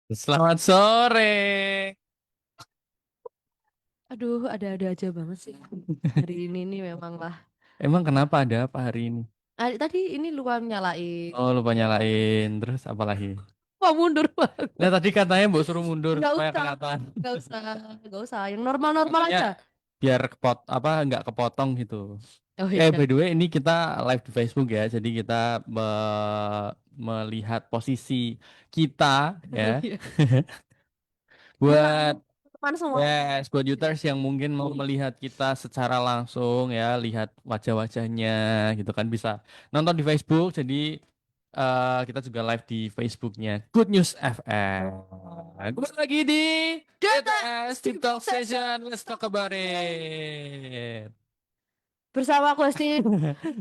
Selamat sore. Aduh, ada-ada aja banget sih. Hari ini nih memang lah. Emang kenapa ada apa hari ini? Tadi ini lupa nyalain. Oh, lupa nyalain. Terus apa lagi? Wah, mundur Nah, banget. tadi katanya mau suruh mundur Nggak supaya usah, kelihatan. nggak usah, nggak usah. Yang normal-normal Maksudnya aja. biar nggak kepotong gitu. Oh iya. By the way, ini kita live di Facebook ya. Jadi kita melihat posisi kita ya. Oh iya. Halo, Buat teman semua. Yes, buat users yang mungkin mau melihat kita secara langsung ya, lihat wajah-wajahnya gitu kan bisa nonton di Facebook. Jadi kita juga live di Facebooknya Good News FM. Gue lagi di Data DTS TikTok Session. Let's talk about it. bersama aku Esti.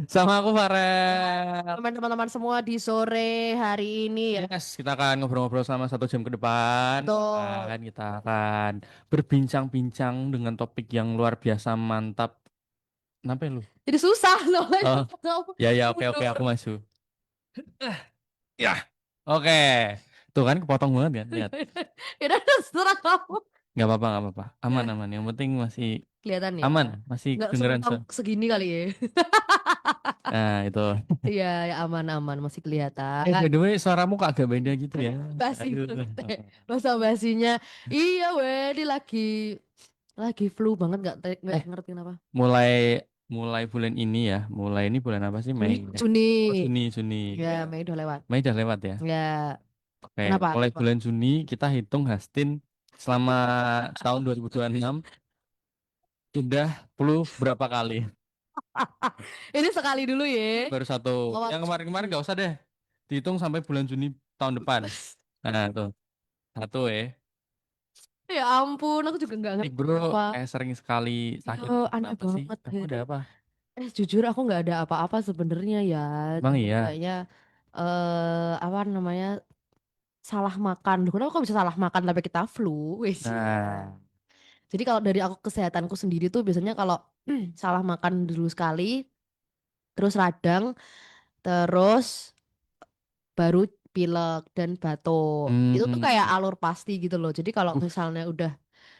Sama aku Farel. Teman-teman semua di sore hari ini ya. Yes, kita akan ngobrol-ngobrol sama 1 jam ke depan. Betul. Kita akan berbincang-bincang dengan topik yang luar biasa mantap. Kenapa ya lu? Jadi susah loh. Oh, ya ya oke oke Mundur. aku masuk. Ya, oke. Tuh kan kepotong banget kan? Lihat. Ya udah, terserah kamu. Nggak apa-apa. Aman aman. Yang penting masih Kelihatan ya. aman, masih Nggak kedengeran sepotong segini kali ya. Nah, itu. Iya, ya aman-aman masih By kelihatan. the way, suaramu kok agak beda gitu ya. Basi Aduh. banget. Masa basinya. Iya, weh, dia lagi flu banget nggak Eh, ngerti kenapa. mulai mulai bulan ini ya. Mulai ini bulan apa sih? Mei. Juni, Ya? Juni. Oh, Juni, Juni. Ya, Mei udah lewat. Mei udah lewat ya. Ya, Oke, kenapa? mulai Coba. bulan Juni kita hitung Hastin selama tahun 2026 sudah flu berapa kali? Ini sekali dulu ya. Baru satu. Lewat Yang kemarin-kemarin Juni. gak usah deh. Dihitung sampai bulan Juni tahun depan. Nah, tuh. Satu ya. Ya ampun, aku juga nggak Ih ngerti bro, kenapa. kayak sering sekali Ya, sakit. aneh Kenapa sih? banget. Kamu ada apa? Jujur aku nggak ada apa-apa sebenarnya ya. Emang Cuma iya? kayaknya apa namanya salah makan. Duh, kenapa kok bisa salah makan tapi kita flu? Wes. Nah, Jadi kalau dari aku kesehatanku sendiri tuh biasanya kalau salah makan dulu sekali, terus radang, terus baru pilek dan batuk. Itu tuh kayak hmm, alur pasti gitu loh. Jadi kalau misalnya udah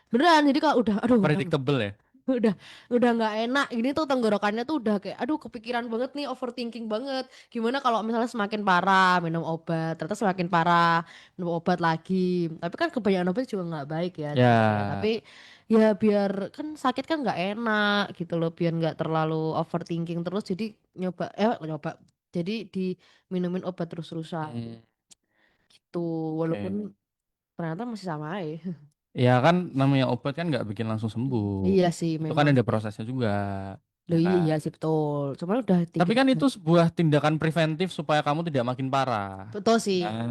beneran, jadi kalau udah aduh predictable ya? udah udah nggak enak ini tuh tenggorokannya tuh udah kayak aduh kepikiran banget nih, overthinking banget. Gimana kalau misalnya semakin parah minum obat, ternyata semakin parah minum obat lagi. Tapi kan kebanyakan obat juga nggak baik ya sebenarnya. Tapi Ya, ya biar kan sakit kan nggak enak gitu loh, biar nggak terlalu overthinking terus. Jadi nyoba jadi diminumin obat terus-terusan hmm, gitu. Walaupun oke. ternyata masih sama aja. Ya kan namanya obat kan nggak bikin langsung sembuh. Iya sih Itu kan memang ada sih. prosesnya juga, ya Loh iya, kan? iya sih betul. Cuman udah Tapi tinggi. kan itu sebuah tindakan preventif supaya kamu tidak makin parah. Betul sih. Nah,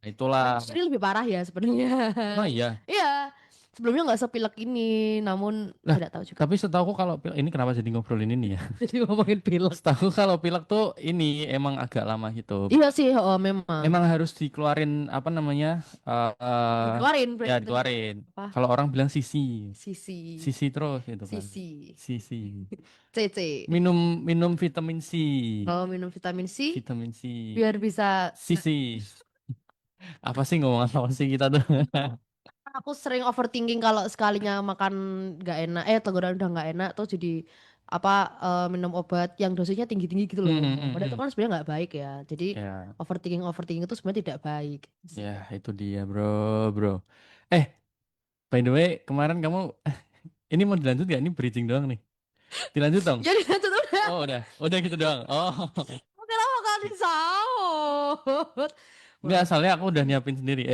itulah. Ini lebih parah ya sebenarnya. Oh iya. Iya, sebelumnya nggak sepilek ini, namun Lah, tidak tahu juga. tapi setahuku kalau pilek ini kenapa jadi ngobrolin ini ya? Jadi ngomongin pilek. Setahu kalau pilek tuh ini emang agak lama gitu. Iya sih, oh, memang. Memang harus dikeluarin apa namanya? Dikeluarin Ya itu dikeluarin. apa? Kalau orang bilang sisi, Sisi, sisi terus itu kan. sisi, Sisi. CC. Minum minum vitamin C. Kalau minum vitamin C, Vitamin C. biar bisa. Sisi. Apa sih ngomong apa sih kita tuh? Aku sering overthinking kalau sekalinya makan nggak enak, tenggorokan udah nggak enak, tuh jadi apa minum obat yang dosisnya tinggi-tinggi gitu loh. Padahal itu Hmm. kan sebenarnya nggak baik ya. Jadi Ya, overthinking itu sebenarnya tidak baik ya sih. itu dia bro, bro. Eh, by the way, kemarin kamu ini mau dilanjut gak? Ini bridging doang nih. Dilanjut dong. Jadi lanjut udah. Oh, udah gitu doang. Oh, Kenapa kalian sahut? enggak, Wah. soalnya aku udah nyiapin sendiri.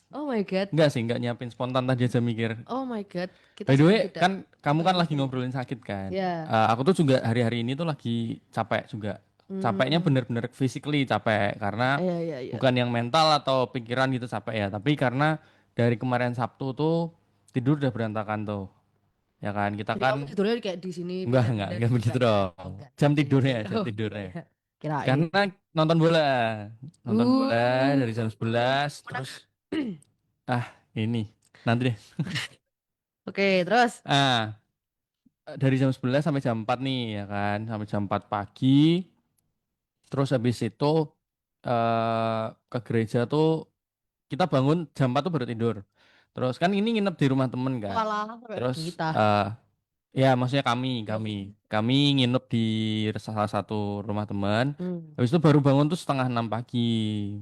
Oh my God. Enggak sih, enggak nyiapin spontan tadi aja mikir. Oh my God. Kita By the way, sebenarnya tidak kan kamu kan lagi menghitungnya. ngobrolin sakit kan. Ya. Aku tuh juga hari-hari ini tuh lagi capek juga. Capeknya Hmm. bener-bener physically capek karena Iya, iya, iya. bukan yang mental atau pikiran gitu capek ya, tapi karena dari kemarin Sabtu tuh tidur udah berantakan tuh. Ya kan, kita Jadi kan kamu tidurnya kayak di sini enggak, pindah-pindah enggak gitu begitu enggak ya? Oh, dong. enggak. Jam Iya, iya, tidurnya, iya. jam Oh, iya, tidurnya. iya. Kirain. Karena nonton bola. Nonton bola Uh. dari jam 11 terus ah ini nanti deh. Oke, terus. Ah, dari jam 11 sampai jam 4 nih ya kan, sampai jam 4 pagi. Terus habis itu ke gereja tuh kita bangun jam 4 tuh baru tidur. Terus kan ini nginep di rumah temen kan. Walah, sampai Terus kita. ya maksudnya kami nginep di salah satu rumah teman. Hmm. Habis itu baru bangun tuh setengah 6 pagi.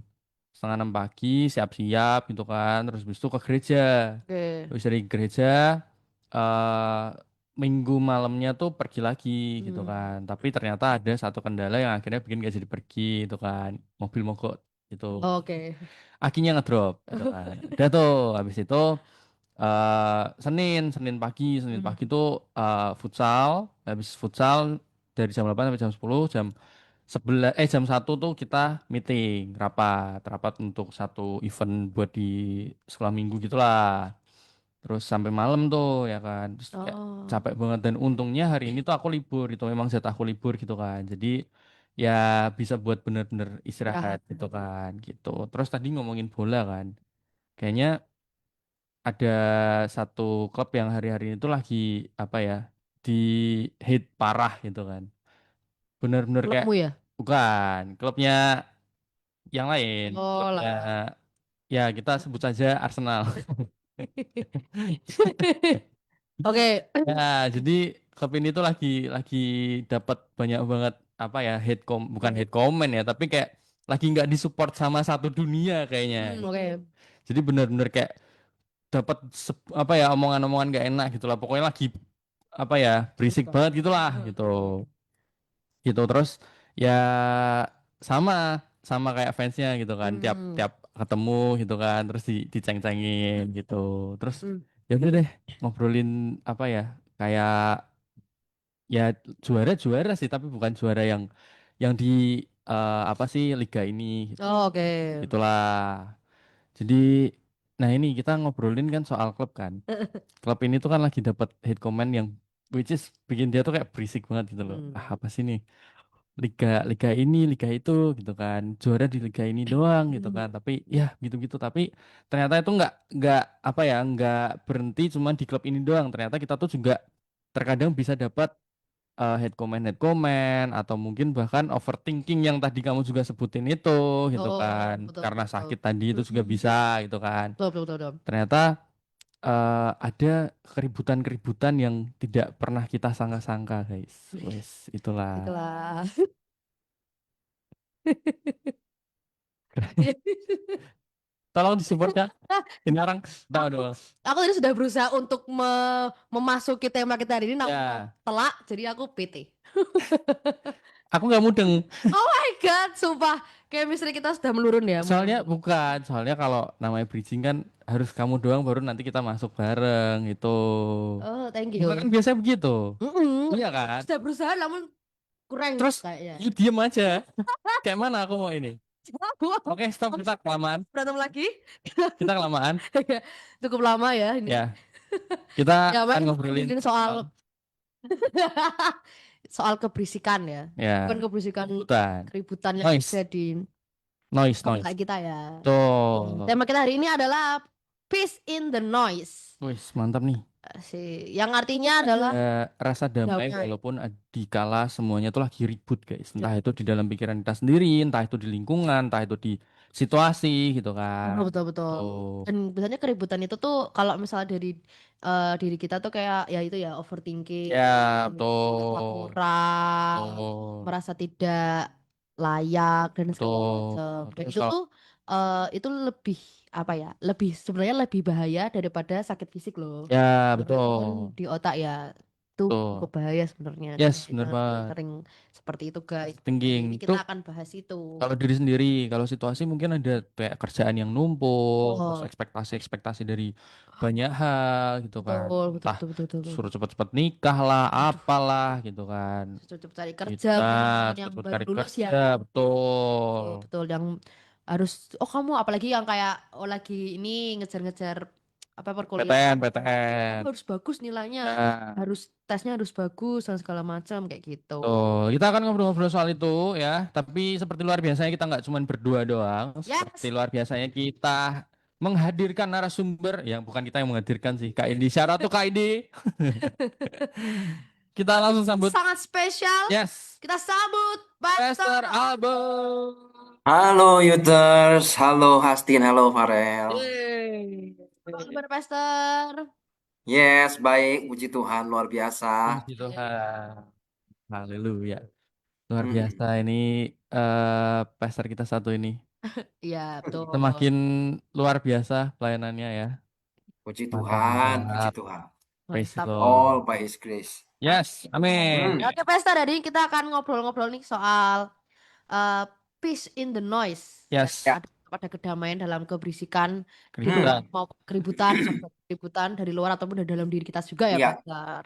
Setengah 6 pagi siap-siap gitu kan. Terus habis itu ke gereja. Oke. Habis dari gereja eh minggu malamnya tuh pergi lagi gitu Hmm. kan. Tapi ternyata ada satu kendala yang akhirnya bikin gak jadi pergi gitu kan. Mobil mogok gitu. Oke. Akinya ngedrop gitu kan. Udah tuh habis itu Senin Hmm. pagi tuh futsal. Habis futsal dari jam 8 sampai jam 10, jam 1 tuh kita meeting, rapat untuk satu event buat di sekolah minggu gitulah. Terus sampai malam tuh ya kan. Terus kayak Oh, capek banget dan untungnya hari ini tuh aku libur, itu memang jatah aku libur gitu kan. Jadi ya bisa buat bener-bener istirahat istirahat. gitu kan gitu. Terus tadi ngomongin bola kan. Kayaknya ada satu klub yang hari-hari ini tuh lagi apa ya, di hit parah gitu kan. Bener-bener kayak Klubmu ya? bukan klubnya yang lain, Oh klubnya lah. ya kita sebut saja Arsenal. Oke. Ya, jadi klub ini tuh lagi dapat banyak banget apa ya, bukan hate comment ya, tapi kayak lagi nggak disupport sama satu dunia kayaknya. Oke. Jadi bener-bener kayak dapat apa ya, omongan-omongan gak enak gitu lah. Pokoknya lagi apa ya, berisik banget gitulah gitu. Gitu terus ya sama sama kayak fansnya gitu kan. Tiap Hmm. tiap ketemu gitu kan, terus diceng-cengin gitu. Terus Hmm. ya udah deh ngobrolin apa ya, kayak ya juara-juara sih, tapi bukan juara yang di apa sih, liga ini gitu. Oh, oke. Itulah. Jadi nah ini kita ngobrolin kan soal klub kan. Klub ini tuh kan lagi dapat hate comment yang which is bikin dia tuh kayak berisik banget gitu loh. Ah, Hmm. apa sih nih? Liga liga ini, liga itu gitu kan. Juara di liga ini doang gitu kan. Tapi ya gitu-gitu, tapi ternyata itu nggak apa ya, nggak berhenti cuma di klub ini doang. Ternyata kita tuh juga terkadang bisa dapat head comment atau mungkin bahkan overthinking yang tadi kamu juga sebutin itu gitu Oh, kan, betul, karena betul. sakit tadi itu juga bisa gitu kan. Betul, betul, betul, betul. Ternyata ada keributan-keributan yang tidak pernah kita sangka-sangka guys. Wes itulah. Itulah. Tolong disupport ya, ini orang tahu Aku doang. aku tadi sudah berusaha untuk memasuki tema kita hari ini namun Ya telak jadi aku PT. aku nggak mudeng, Oh my God, sumpah. Kayak misalnya kita sudah menurun ya. soalnya kalau namanya bridging kan harus kamu doang baru nanti kita masuk bareng itu. Oh, thank Kita you. kan biasanya begitu. Mm-mm. Iya kan? Sudah berusaha namun kurang Terus kayaknya. you diem aja. Kayak mana aku mau ini? Oke, stop, kita kelamaan. Berantem lagi. Kita kelamaan. Cukup lama ya ini. Ya, kita Ya, Mbak, akan kita ngobrolin ngomongin soal soal soal keberisikan ya. Bukan ya, keberisikan, hutan, keributan yang noise, ada di noise. komplek kita ya. Tuh, Tema kita hari ini adalah Peace in the Noise. wis mantap nih. Yang artinya adalah Rasa damai damai. walaupun dikala semuanya tuh lagi ribut guys. Entah itu di dalam pikiran kita sendiri, entah itu di lingkungan, entah itu di situasi gitu kan. Oh, betul, betul. Tuh, Dan biasanya keributan itu tuh kalau misalnya dari diri kita tuh kayak ya itu ya overthinking, ya merasa betul, kurang, betul, merasa tidak layak dan segala betul. macam. Dan Terus itu kalau tuh itu lebih apa ya? Lebih sebenarnya lebih bahaya daripada sakit fisik loh. ya Walaupun betul, di otak ya itu cukup betul. bahaya sebenarnya dan Yes, bener jangan banget. sering seperti itu guys. Hari Thinking ini itu kita akan bahas itu. kalau diri sendiri, kalau situasi mungkin ada kayak kerjaan yang numpuk, terus Oh, ekspektasi dari banyak hal gitu kan. betul, betul, Entah betul, betul, betul, betul. suruh cepet-cepet nikah lah, Aduh, apalah gitu kan. cepet cari kerja, Kita apalagi teman-teman yang cepet-cepet baru cari lulus ya. kerja, betul. Betul, betul yang harus oh kamu apalagi yang kayak oh lagi ini ngejar-ngejar apa perkuliahan. PTN. Kamu harus bagus nilainya, Nah, harus tesnya harus bagus dan segala macam kayak gitu. tuh, kita akan ngobrol-ngobrol soal itu ya. Tapi seperti luar biasanya kita nggak cuma berdua doang. Seperti Yes. luar biasanya kita menghadirkan narasumber, yang bukan kita yang menghadirkan sih, Kak Indi. Syarat tuh Kak Indi. Kita langsung sambut. Sangat spesial. Yes, Kita sambut Pastor Pastor. Album. Halo Yuters, halo Hastin, halo Farel. Yeay. Apa kabar, Pastor? Yes, baik, puji Tuhan, luar biasa. Puji Tuhan. Haleluya. Luar biasa Mm-mm. ini pastor kita satu ini. Iya, betul. Semakin luar biasa pelayanannya ya. Puji Mantap, Tuhan, puji mantap. Tuhan. Praise the Mantap. Lord. All by His grace. Yes, Hmm, amin. Oke, Pastor, hari ini kita akan ngobrol-ngobrol nih soal eh, peace in the noise. Ya, Yes, ya. ada kedamaian dalam keberisikan di luar, Hmm, keributan. mau keributan, sampai keributan dari luar ataupun dari dalam diri kita juga ya, ya, Pastor.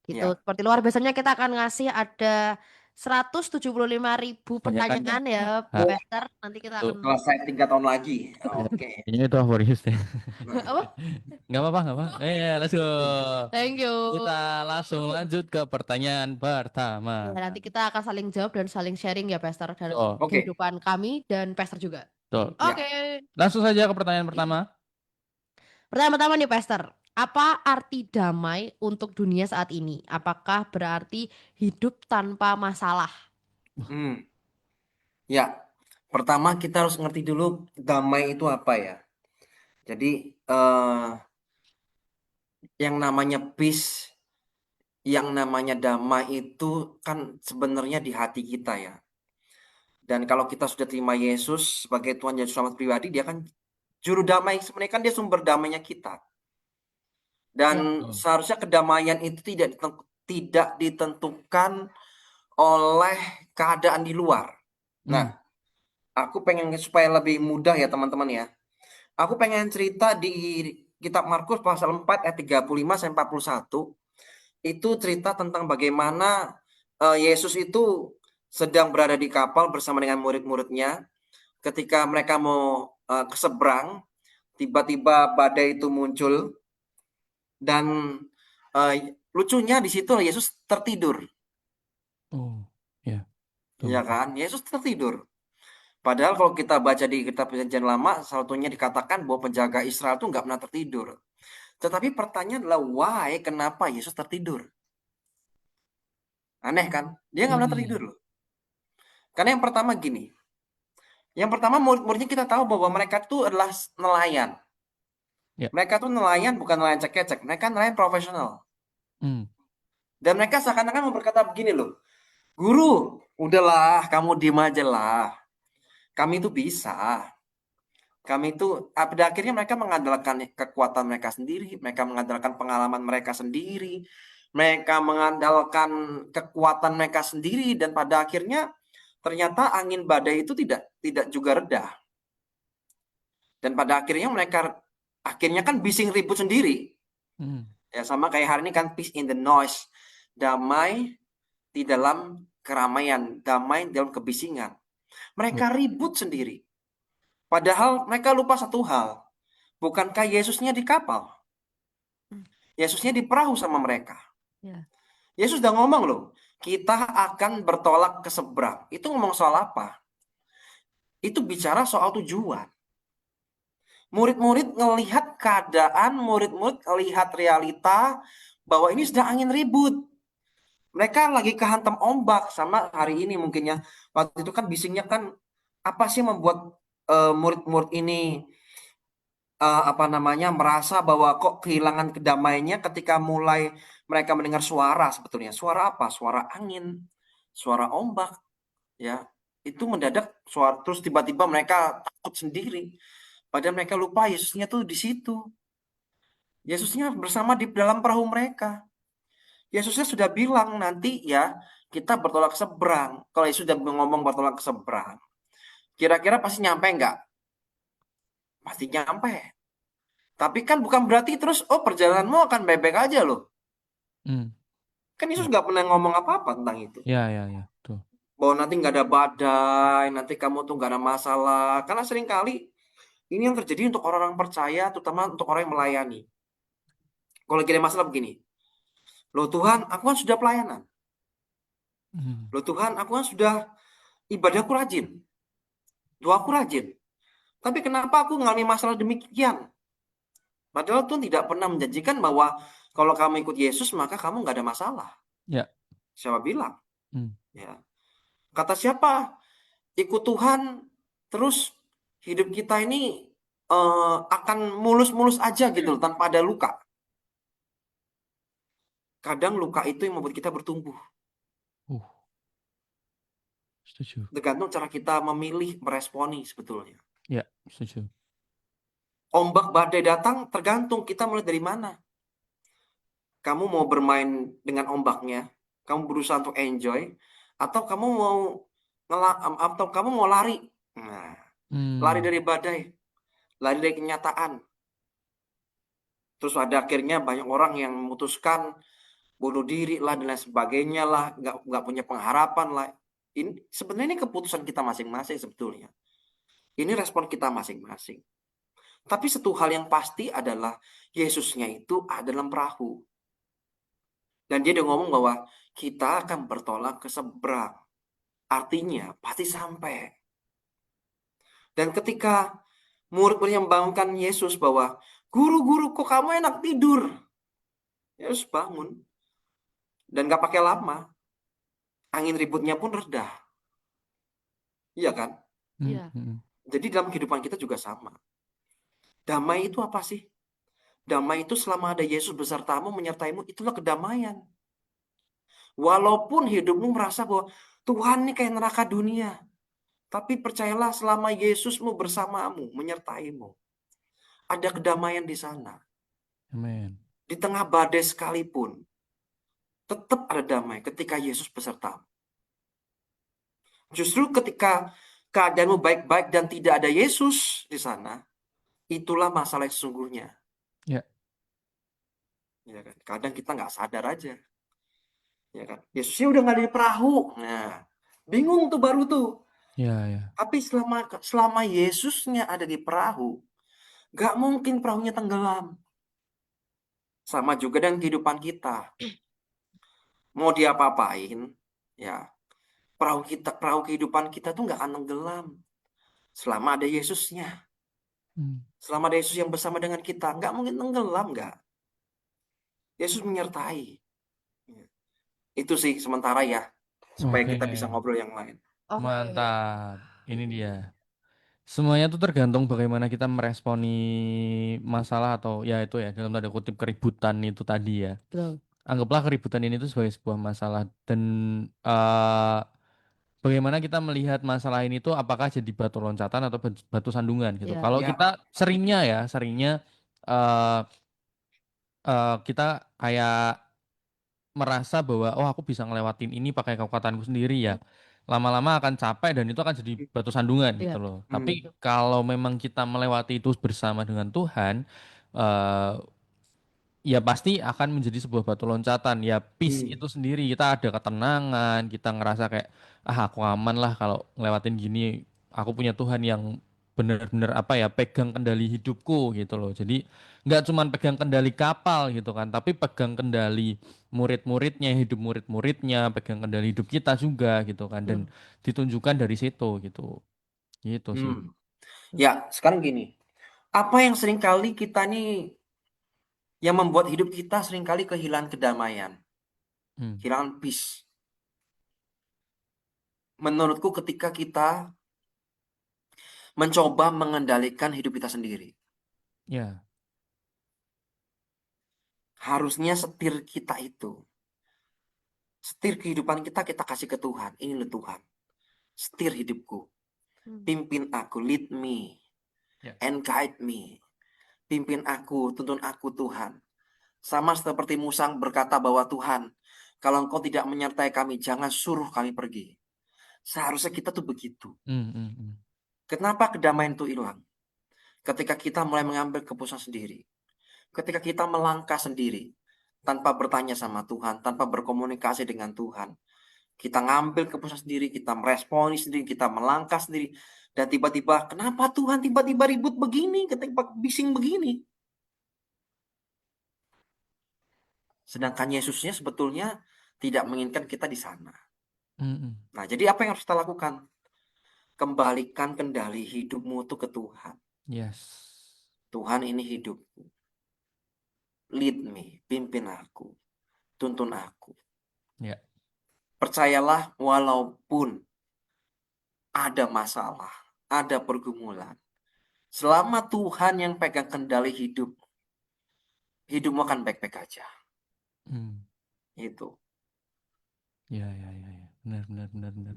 Gitu. ya. Seperti luar biasanya kita akan ngasih ada 175.000 Banyak kan? pertanyaan ya, Ah, Oh, Pastor. Nanti kita tuh. akan selesai 3 tahun lagi. Oke. Ini itu favorit deh. apa? Nggak apa-apa, nggak apa. Let's go. Thank you. Kita langsung lanjut ke pertanyaan Ya, pertama. nanti kita akan saling jawab dan saling sharing ya, Pastor, dalam Tuh, Oke, kehidupan kami dan Pastor juga. tuh. ya. Oke. Langsung saja ke pertanyaan pertama. Pertama-tama nih, Pastor. Apa arti damai untuk dunia saat ini? Apakah berarti hidup tanpa masalah? Hmm, ya. Pertama kita harus ngerti dulu damai itu apa ya. Jadi yang namanya peace, yang namanya damai itu kan sebenarnya di hati kita ya. Dan kalau kita sudah terima Yesus sebagai Tuhan dan Juru Selamat pribadi, dia kan juru damai. Sebenarnya kan dia sumber damainya kita. Ya. Dan Tuh. seharusnya kedamaian itu tidak ditentukan oleh keadaan di luar. Nah, Hmm. aku pengen supaya lebih mudah ya teman-teman ya. Aku pengen cerita di kitab Markus pasal 4 ayat 35 sampai 41. Itu cerita tentang bagaimana Yesus itu sedang berada di kapal bersama dengan murid-muridnya. Ketika mereka mau ke seberang, tiba-tiba badai itu muncul dan lucunya di situ Yesus tertidur, Oh, ya, ya tuh. kan? Yesus tertidur. Padahal kalau kita baca di kitab Perjanjian Lama, satunya dikatakan bahwa penjaga Israel itu nggak pernah tertidur. Tetapi pertanyaan adalah why, kenapa Yesus tertidur? Aneh kan? Dia nggak pernah tertidur Hmm. loh. Karena yang pertama gini, yang pertama murid-muridnya kita tahu bahwa mereka itu adalah nelayan. Ya. Mereka tuh nelayan bukan nelayan cek-cek, mereka nelayan profesional. Hmm. Dan mereka seakan-akan mau berkata begini loh, guru, udahlah kamu diem aja lah. Kami itu bisa. Kami itu pada akhirnya mereka mengandalkan kekuatan mereka sendiri, mereka mengandalkan pengalaman mereka sendiri, mereka mengandalkan kekuatan mereka sendiri dan pada akhirnya ternyata angin badai itu tidak juga reda. Dan pada akhirnya mereka akhirnya kan bising ribut sendiri. Hmm. Ya sama kayak hari ini kan peace in the noise. Damai di dalam keramaian, damai dalam kebisingan. Ya. Mereka ribut sendiri. Padahal mereka lupa satu hal. Bukankah Yesusnya di kapal? Yesusnya di perahu sama mereka. Ya. Yesus udah ngomong loh, kita akan bertolak ke seberang. Itu ngomong soal apa? Itu bicara soal tujuan. Murid-murid ngelihat keadaan, murid-murid ngelihat realita bahwa ini sedang angin ribut. Mereka lagi kehantam ombak sama hari ini mungkin ya. Waktu itu kan bisingnya kan apa sih membuat murid-murid ini apa namanya merasa bahwa kok kehilangan kedamaiannya ketika mulai mereka mendengar suara sebetulnya. Suara apa? Suara angin, suara ombak, ya. Itu mendadak suara terus tiba-tiba mereka takut sendiri. Padahal mereka lupa Yesusnya tuh di situ. Yesusnya bersama di dalam perahu mereka. Yesusnya sudah bilang nanti ya kita bertolak ke seberang. Kalau Yesus sudah ngomong bertolak ke seberang, kira-kira pasti nyampe nggak? Pasti nyampe. Tapi kan bukan berarti terus oh perjalananmu akan baik-baik aja loh. Hmm. Kan Yesus Ya, nggak pernah ngomong apa-apa tentang itu. ya, ya, ya. Tuh. Bahwa nanti nggak ada badai, nanti kamu tuh nggak ada masalah. Karena seringkali ini yang terjadi untuk orang-orang percaya, terutama untuk orang yang melayani. Kalau lagi ada masalah begini, loh Tuhan, aku kan sudah pelayanan. Hmm. Loh Tuhan, aku kan sudah ibadahku rajin, doaku rajin. Tapi kenapa aku mengalami masalah demikian? Padahal Tuhan tidak pernah menjanjikan bahwa kalau kamu ikut Yesus maka kamu nggak ada masalah. Ya. Siapa bilang? Hmm. Ya. Kata siapa? Ikut Tuhan terus hidup kita ini akan mulus-mulus aja gitu loh, tanpa ada luka. Kadang luka itu yang membuat kita bertumbuh. Uh, setuju. Tergantung cara kita memilih meresponi sebetulnya. Ya, setuju. Ombak badai datang tergantung kita mulai dari mana. Kamu mau bermain dengan ombaknya, kamu berusaha untuk enjoy, atau kamu mau lari. Nah, lari Hmm, dari badai, lari dari kenyataan. Terus ada akhirnya banyak orang yang memutuskan bunuh diri lah dan lain sebagainya lah, nggak punya pengharapan lah. Ini sebenarnya ini keputusan kita masing-masing sebetulnya. Ini respon kita masing-masing. Tapi satu hal yang pasti adalah Yesusnya itu ada dalam perahu. Dan dia udah ngomong bahwa kita akan bertolak ke seberang. Artinya pasti sampai. Dan ketika murid-murid yang membangunkan Yesus bahwa, guru-guru kok kamu enak tidur? Yesus bangun. Dan gak pakai lama. Angin ributnya pun reda. Iya kan? Iya, Jadi dalam kehidupan kita juga sama. Damai itu apa sih? Damai itu selama ada Yesus besertamu, menyertaimu, itulah kedamaian. Walaupun hidupmu merasa bahwa Tuhan ini kayak neraka dunia. Tapi percayalah selama Yesusmu bersamamu, menyertaimu. Ada kedamaian di sana. amin. Di tengah badai sekalipun, tetap ada damai ketika Yesus besertamu. Justru ketika keadaanmu baik-baik dan tidak ada Yesus di sana, itulah masalah yang sesungguhnya. Ya, Ya kan? Kadang kita nggak sadar aja. Ya kan? Yesusnya udah nggak ada di perahu. Nah, bingung tuh baru tuh. ya, ya. Tapi selama Yesusnya ada di perahu, nggak mungkin perahunya tenggelam. Sama juga dengan kehidupan kita. Mau diapa-apain, ya perahu kehidupan kita tuh nggak akan tenggelam. Selama ada Yesusnya. Hmm. Selama ada Yesus yang bersama dengan kita, nggak mungkin tenggelam, nggak. Yesus menyertai. Itu sih sementara ya, supaya Oke, kita bisa ngobrol yang lain. oke. mantap. Ini dia. Semuanya tuh tergantung bagaimana kita meresponi masalah atau ya itu ya dalam tanda kutip keributan itu tadi ya. Betul. Anggaplah keributan ini tuh sebagai sebuah masalah dan eh, bagaimana kita melihat masalah ini tuh apakah jadi batu loncatan atau batu sandungan gitu. Ya, Kalau Ya, kita seringnya eh kita kayak merasa bahwa oh aku bisa ngelewatin ini pakai kekuatanku sendiri ya. Lama-lama akan capek dan itu akan jadi batu sandungan gitu iya. loh. Tapi hmm, kalau memang kita melewati itu bersama dengan Tuhan, eh ya pasti akan menjadi sebuah batu loncatan. Ya peace hmm, itu sendiri kita ada ketenangan, kita ngerasa kayak aku aman lah kalau ngelewatin gini. Aku punya Tuhan yang benar-benar apa ya pegang kendali hidupku gitu loh. Jadi nggak cuman pegang kendali kapal gitu kan, tapi pegang kendali murid-muridnya, hidup murid-muridnya, pegang kendali hidup kita juga gitu kan dan Betul. ditunjukkan dari situ gitu. Gitu sih. hmm. Ya, sekarang gini. Apa yang seringkali kita nih, yang membuat hidup kita seringkali kehilangan kedamaian, Hmm. kehilangan peace. Menurutku ketika kita mencoba mengendalikan hidup kita sendiri. Ya. Harusnya setir kita itu, setir kehidupan kita kita kasih ke Tuhan. Ini loh Tuhan, setir hidupku. Hmm. Pimpin aku, lead me, Ya. and guide me. Pimpin aku, tuntun aku Tuhan. Sama seperti Musa berkata bahwa Tuhan, kalau Engkau tidak menyertai kami, jangan suruh kami pergi. Seharusnya kita tuh begitu. Hmm, hmm, hmm. Kenapa kedamaian itu hilang? Ketika kita mulai mengambil keputusan sendiri. Ketika kita melangkah sendiri. Tanpa bertanya sama Tuhan, tanpa berkomunikasi dengan Tuhan. Kita ngambil keputusan sendiri, kita meresponi sendiri, kita melangkah sendiri. Dan tiba-tiba, kenapa Tuhan tiba-tiba ribut begini, ketika bising begini? Sedangkan Yesusnya sebetulnya tidak menginginkan kita di sana. Hmm, hmm. Nah, jadi apa yang harus kita lakukan? Kembalikan kendali hidupmu itu ke Tuhan. Yes. Tuhan, ini hidupku. Lead me, pimpin aku, tuntun aku. Ya. Percayalah walaupun ada masalah, ada pergumulan, selama Tuhan yang pegang kendali hidup, hidupmu akan baik-baik aja. Hmm. Itu. Ya, ya, ya, ya. Benar, benar, benar, benar.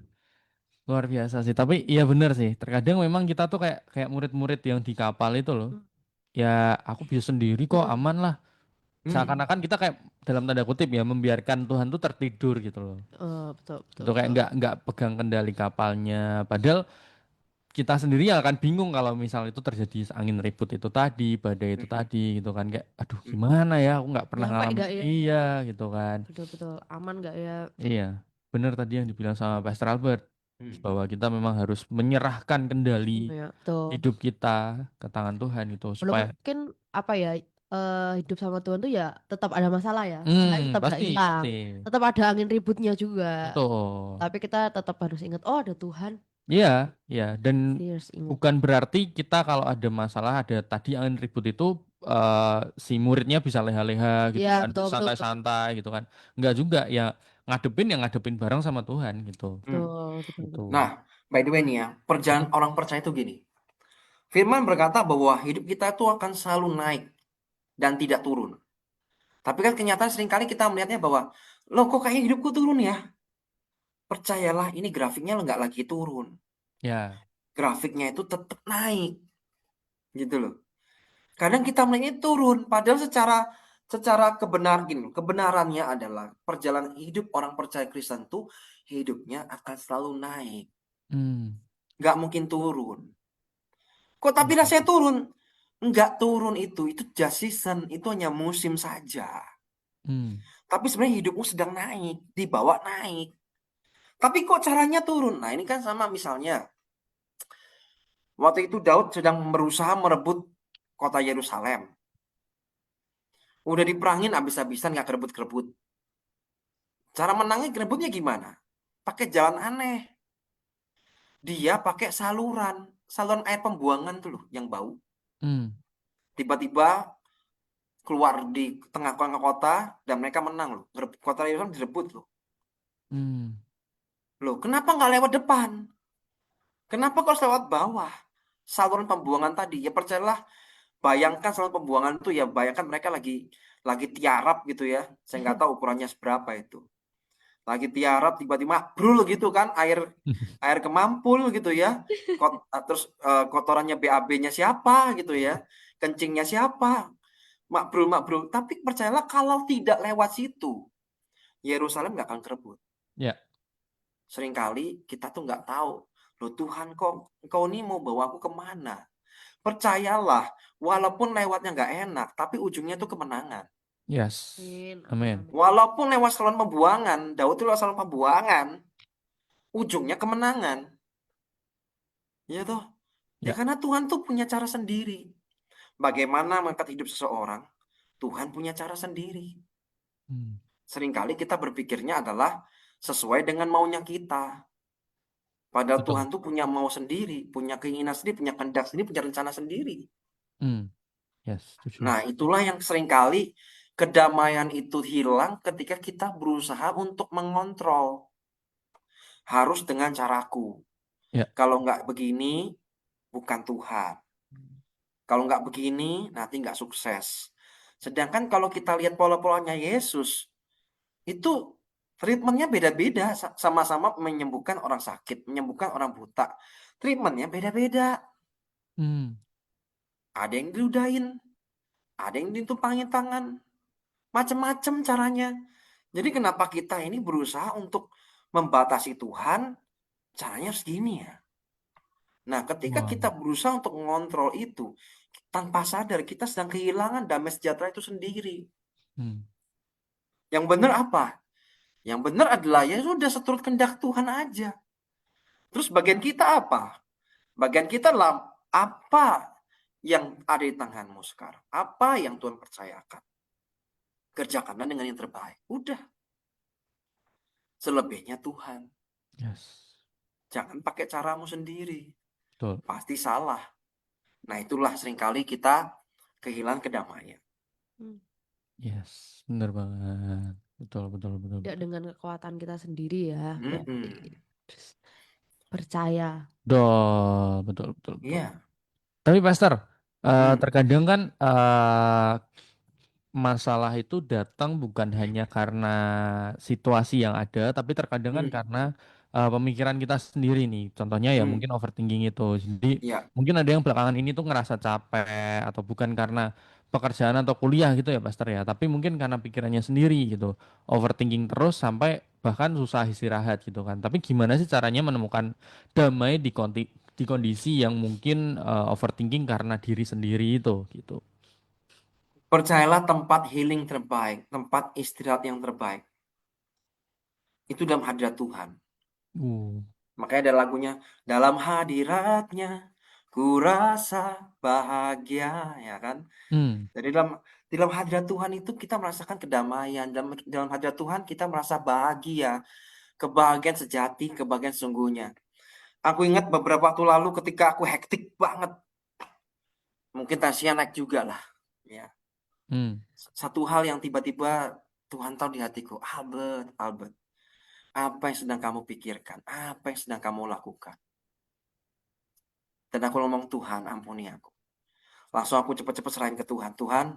Luar biasa sih. Tapi iya benar sih. Terkadang memang kita tuh kayak kayak murid-murid yang di kapal itu loh. Hmm. Ya, aku bisa sendiri kok, Mm-mm. aman lah. Hmm. Seakan-akan kita kayak dalam tanda kutip ya membiarkan Tuhan tuh tertidur gitu loh. Betul, betul, Itu kayak betul. nggak pegang kendali kapalnya. Padahal kita sendiri yang akan bingung kalau misal itu terjadi angin ribut itu tadi, badai itu Hmm. tadi gitu kan. Kayak aduh Hmm. gimana ya, aku nggak pernah Nyampe ngalamin. nggak ya? Iya gitu kan. Betul-betul aman nggak ya? Iya, benar tadi yang dibilang sama Pastor Albert Hmm. bahwa kita memang harus menyerahkan kendali Ya, betul. hidup kita ke tangan Tuhan itu supaya Walaupun apa ya, hidup sama Tuhan tuh ya tetap ada masalah ya. Masalahnya tetap nggak pasti hilang. pasti Tetap ada angin ributnya juga. betul. Tapi kita tetap harus ingat, oh ada Tuhan. Iya, iya dan Jadi harus ingat. bukan berarti kita kalau ada masalah ada tadi angin ribut itu si muridnya bisa leha-leha gitu Iya, kan, betul, betul, betul. santai-santai gitu kan. Enggak juga ya ngadepin bareng sama Tuhan gitu. Hmm. Betul, betul, Gitu. betul. Nah, by the way nih ya, perjalanan orang percaya itu gini. Firman berkata bahwa hidup kita itu akan selalu naik dan tidak turun. Tapi kan kenyataan seringkali kita melihatnya bahwa, loh kok kayak hidupku turun ya? Percayalah ini grafiknya nggak lagi turun. Ya. Grafiknya itu tetap naik. Gitu loh. Kadang kita melihatnya turun. Padahal secara kebenarannya adalah perjalanan hidup orang percaya Kristen tuh hidupnya akan selalu naik. Hmm. Nggak mungkin turun. Kok tapi Ya. rasanya turun? Nggak turun itu just season, itu hanya musim saja. Hmm. Tapi sebenarnya hidupmu sedang naik, dibawa naik. Tapi kok caranya turun? Nah ini kan sama misalnya, waktu itu Daud sedang berusaha merebut kota Yerusalem. Udah diperangin habis-habisan gak kerebut-kerebut. Cara menangnya kerebutnya gimana? Pakai jalan aneh. Dia pakai saluran air pembuangan tuh loh yang bau. Hmm. Tiba-tiba keluar di tengah-tengah kota dan mereka menang loh. Kota Yerusalem direbut loh. Hmm. Loh, kenapa nggak lewat depan? Kenapa kok harus lewat bawah? Saluran pembuangan tadi, ya percayalah, bayangkan saluran pembuangan itu ya, bayangkan mereka lagi tiarap gitu ya. Saya nggak tahu ukurannya seberapa itu. Lagi tiarap tiba-tiba brul gitu kan, air kemampul gitu ya. Terus kotorannya BAB-nya siapa gitu ya. Kencingnya siapa? Makbrul, makbrul. Tapi percayalah kalau tidak lewat situ, Yerusalem nggak akan kerebut. Ya. Seringkali kita tuh nggak tahu. Loh Tuhan kok engkau ini mau bawa aku kemana? Percayalah, walaupun lewatnya nggak enak, tapi ujungnya tuh kemenangan. Yes. Amin, amin, Amin. amin. Walaupun lewat saluran pembuangan, Daud itu lewat saluran pembuangan, ujungnya kemenangan. Ya toh? Ya Ya. karena Tuhan tuh punya cara sendiri. Bagaimana mengangkat hidup seseorang, Tuhan punya cara sendiri. Hmm. Seringkali kita berpikirnya adalah sesuai dengan maunya kita. Padahal Betul. Tuhan tuh punya mau sendiri, punya keinginan sendiri, punya kehendak sendiri, punya rencana sendiri. Hmm. Yes, setuju. Nah, itulah yang seringkali kedamaian itu hilang ketika kita berusaha untuk mengontrol. Harus dengan caraku. Ya. Kalau nggak begini, bukan Tuhan. Kalau nggak begini, nanti nggak sukses. Sedangkan kalau kita lihat pola-polanya Yesus, itu treatmentnya beda-beda. Sama-sama menyembuhkan orang sakit, menyembuhkan orang buta. Treatmentnya beda-beda. Hmm. Ada yang diludahin, ada yang ditumpangin tangan. Macam-macam caranya. Jadi kenapa kita ini berusaha untuk membatasi Tuhan, caranya harus gini ya. Nah, ketika Wow. kita berusaha untuk mengontrol itu, tanpa sadar kita sedang kehilangan damai sejahtera itu sendiri. Hmm. Yang benar apa? Yang benar adalah ya sudah seturut kehendak Tuhan aja. Terus bagian kita apa? Bagian kita adalah apa yang ada di tanganmu sekarang? Apa yang Tuhan percayakan? Kerjakanlah dengan yang terbaik. Udah. Selebihnya Tuhan. Yes. Jangan pakai caramu sendiri. Betul. Pasti salah. Nah, itulah seringkali kita kehilangan kedamaian. Hmm. Yes, benar banget. Betul, betul, betul, Tidak betul. dengan kekuatan kita sendiri ya, berarti. Mm-mm. Percaya. Betul, betul, betul, betul. Iya. Tapi Pastor, Hmm. terkadang kan masalah itu datang bukan hanya karena situasi yang ada, tapi terkadang kan Hmm. karena pemikiran kita sendiri nih. Contohnya ya Hmm. mungkin overthinking itu. Jadi Ya. mungkin ada yang belakangan ini tuh ngerasa capek atau bukan karena pekerjaan atau kuliah gitu ya Pastor ya, tapi mungkin karena pikirannya sendiri gitu. Overthinking terus sampai bahkan susah istirahat gitu kan. Tapi gimana sih caranya menemukan damai di kondisi yang mungkin overthinking karena diri sendiri itu gitu. Percayalah tempat healing terbaik, tempat istirahat yang terbaik. Itu dalam hadirat Tuhan. Uh. Makanya ada lagunya, dalam hadiratnya ku rasa bahagia, ya kan? Hmm. Jadi dalam hadirat Tuhan itu kita merasakan kedamaian. Dalam hadirat Tuhan kita merasa bahagia, kebahagiaan sejati, kebahagiaan sesungguhnya. Aku ingat beberapa waktu lalu ketika aku hektik banget, mungkin tensinya naik juga lah. Ya, Hmm. satu hal yang tiba-tiba Tuhan tahu di hatiku, Albert, Albert, apa yang sedang kamu pikirkan? Apa yang sedang kamu lakukan? Dan aku ngomong, Tuhan, ampuni aku. Langsung aku cepat-cepat serahin ke Tuhan. Tuhan,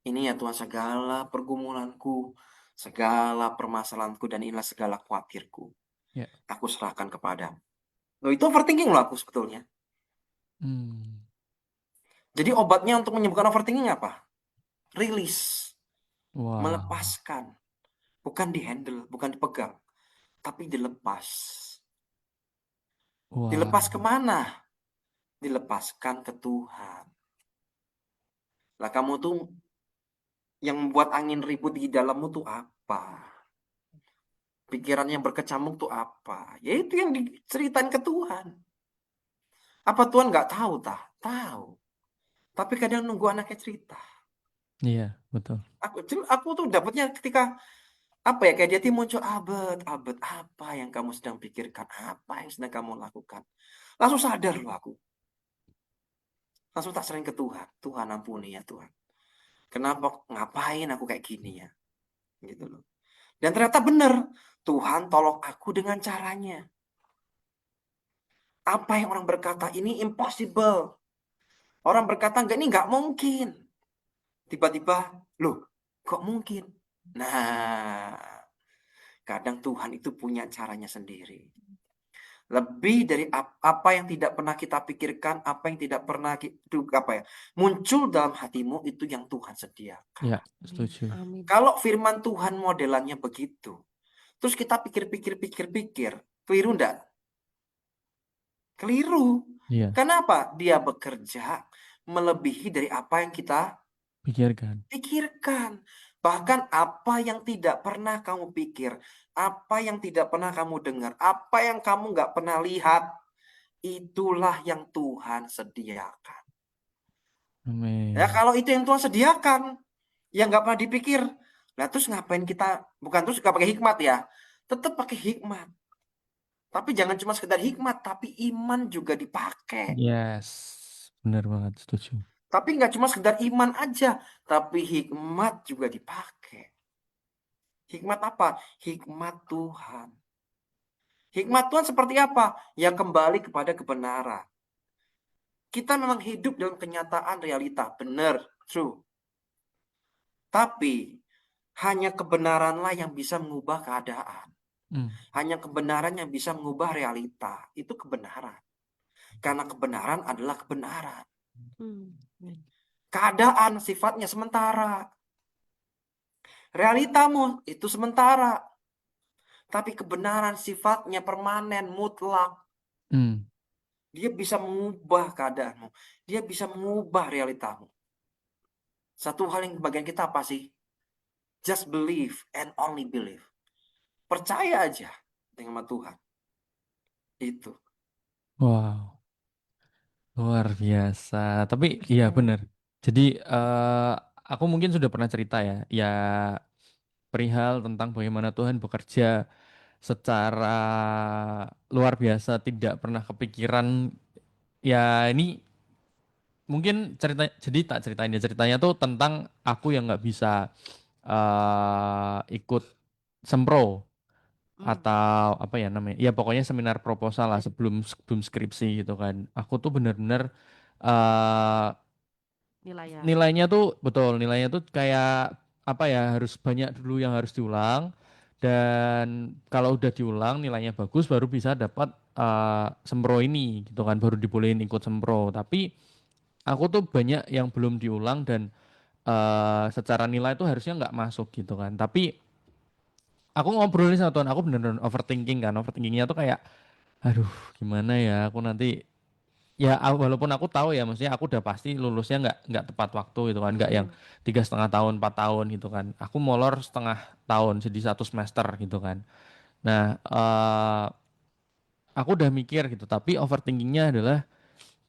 ini ya Tuhan segala pergumulanku, segala permasalahanku, dan inilah segala khawatirku. Ya. Aku serahkan kepadamu. Loh, itu overthinking loh aku sebetulnya. Hmm. Jadi obatnya untuk menyembuhkan overthinking apa? Rilis, Wow. melepaskan. Bukan dihandle, bukan dipegang, tapi dilepas. Wah. Dilepas kemana? Dilepaskan ke Tuhan. Lah kamu tuh yang membuat angin ribut di dalammu tuh apa? Pikiran yang berkecamuk tuh apa? Ya itu yang diceritain ke Tuhan. Apa Tuhan nggak tahu tah? Tahu. Tapi kadang nunggu anaknya cerita. Iya, betul. Aku tuh dapatnya ketika apa ya, kayak dia tuh muncul, Albert, Albert, apa yang kamu sedang pikirkan? Apa yang sedang kamu lakukan? Langsung sadar loh aku. Langsung tak sering ke Tuhan. Tuhan ampuni ya Tuhan. Kenapa ngapain aku kayak gini ya? Gitu loh. Dan ternyata benar, Tuhan tolong aku dengan caranya. Apa yang orang berkata ini impossible. Orang berkata enggak, ini nggak mungkin. Tiba-tiba, loh, kok mungkin? Nah, kadang Tuhan itu punya caranya sendiri. Lebih dari apa yang tidak pernah kita pikirkan, apa yang tidak pernah apa ya, muncul dalam hatimu itu yang Tuhan sediakan. Ya, Amin. setuju. Amin. Kalau firman Tuhan modelannya begitu, terus kita pikir-pikir, keliru enggak? Keliru. Iya, Kenapa? Dia bekerja melebihi dari apa yang kita pikirkan. pikirkan. Bahkan apa yang tidak pernah kamu pikir, apa yang tidak pernah kamu dengar, apa yang kamu nggak pernah lihat, itulah yang Tuhan sediakan. Ya Amin. kalau itu yang Tuhan sediakan, yang nggak pernah dipikir, nah terus ngapain kita, bukan terus nggak pakai hikmat ya, tetap pakai hikmat. Tapi jangan cuma sekedar hikmat, tapi iman juga dipakai. Yes, benar banget, setuju. Tapi nggak cuma sekedar iman aja, tapi hikmat juga dipakai. Hikmat apa? Hikmat Tuhan. Hikmat Tuhan seperti apa? Ya kembali kepada kebenaran. Kita memang hidup dalam kenyataan realita, benar, true. Tapi hanya kebenaranlah yang bisa mengubah keadaan. Hmm. Hanya kebenaran yang bisa mengubah realita. Itu kebenaran. Karena kebenaran adalah kebenaran. Hmm. Amin. Keadaan sifatnya sementara. Realitamu itu sementara. Tapi kebenaran sifatnya permanen, mutlak. Hmm. Dia bisa mengubah keadaanmu. Dia bisa mengubah realitamu. Satu hal yang bagian kita apa sih? Just believe and only believe. Percaya aja dengan Tuhan. Itu. Wow, luar biasa. Tapi iya benar. Jadi aku mungkin sudah pernah cerita ya, ya perihal tentang bagaimana Tuhan bekerja secara luar biasa, tidak pernah kepikiran. Ya ini mungkin cerita, jadi tak ceritain ya, ceritanya tuh tentang aku yang nggak bisa ikut sempro. atau apa ya namanya? Ya pokoknya seminar proposal lah sebelum sebelum skripsi gitu kan. Aku tuh bener-bener eh Nilainya. nilainya tuh betul, nilainya tuh kayak apa ya, harus banyak dulu yang harus diulang, dan kalau udah diulang nilainya bagus baru bisa dapat sempro ini gitu kan, baru dibolehin ikut sempro. Tapi aku tuh banyak yang belum diulang, dan secara nilai tuh harusnya nggak masuk gitu kan. Tapi aku ngobrolin sama Tuhan, aku bener-bener overthinking kan. Overthinkingnya tuh kayak, aduh gimana ya aku nanti. Ya, walaupun aku tahu ya, maksudnya aku udah pasti lulusnya nggak tepat waktu gitu kan, nggak yang 3,5 tahun 4 tahun gitu kan. Aku molor setengah tahun, jadi 1 semester gitu kan. Nah, aku udah mikir gitu, tapi overthinkingnya adalah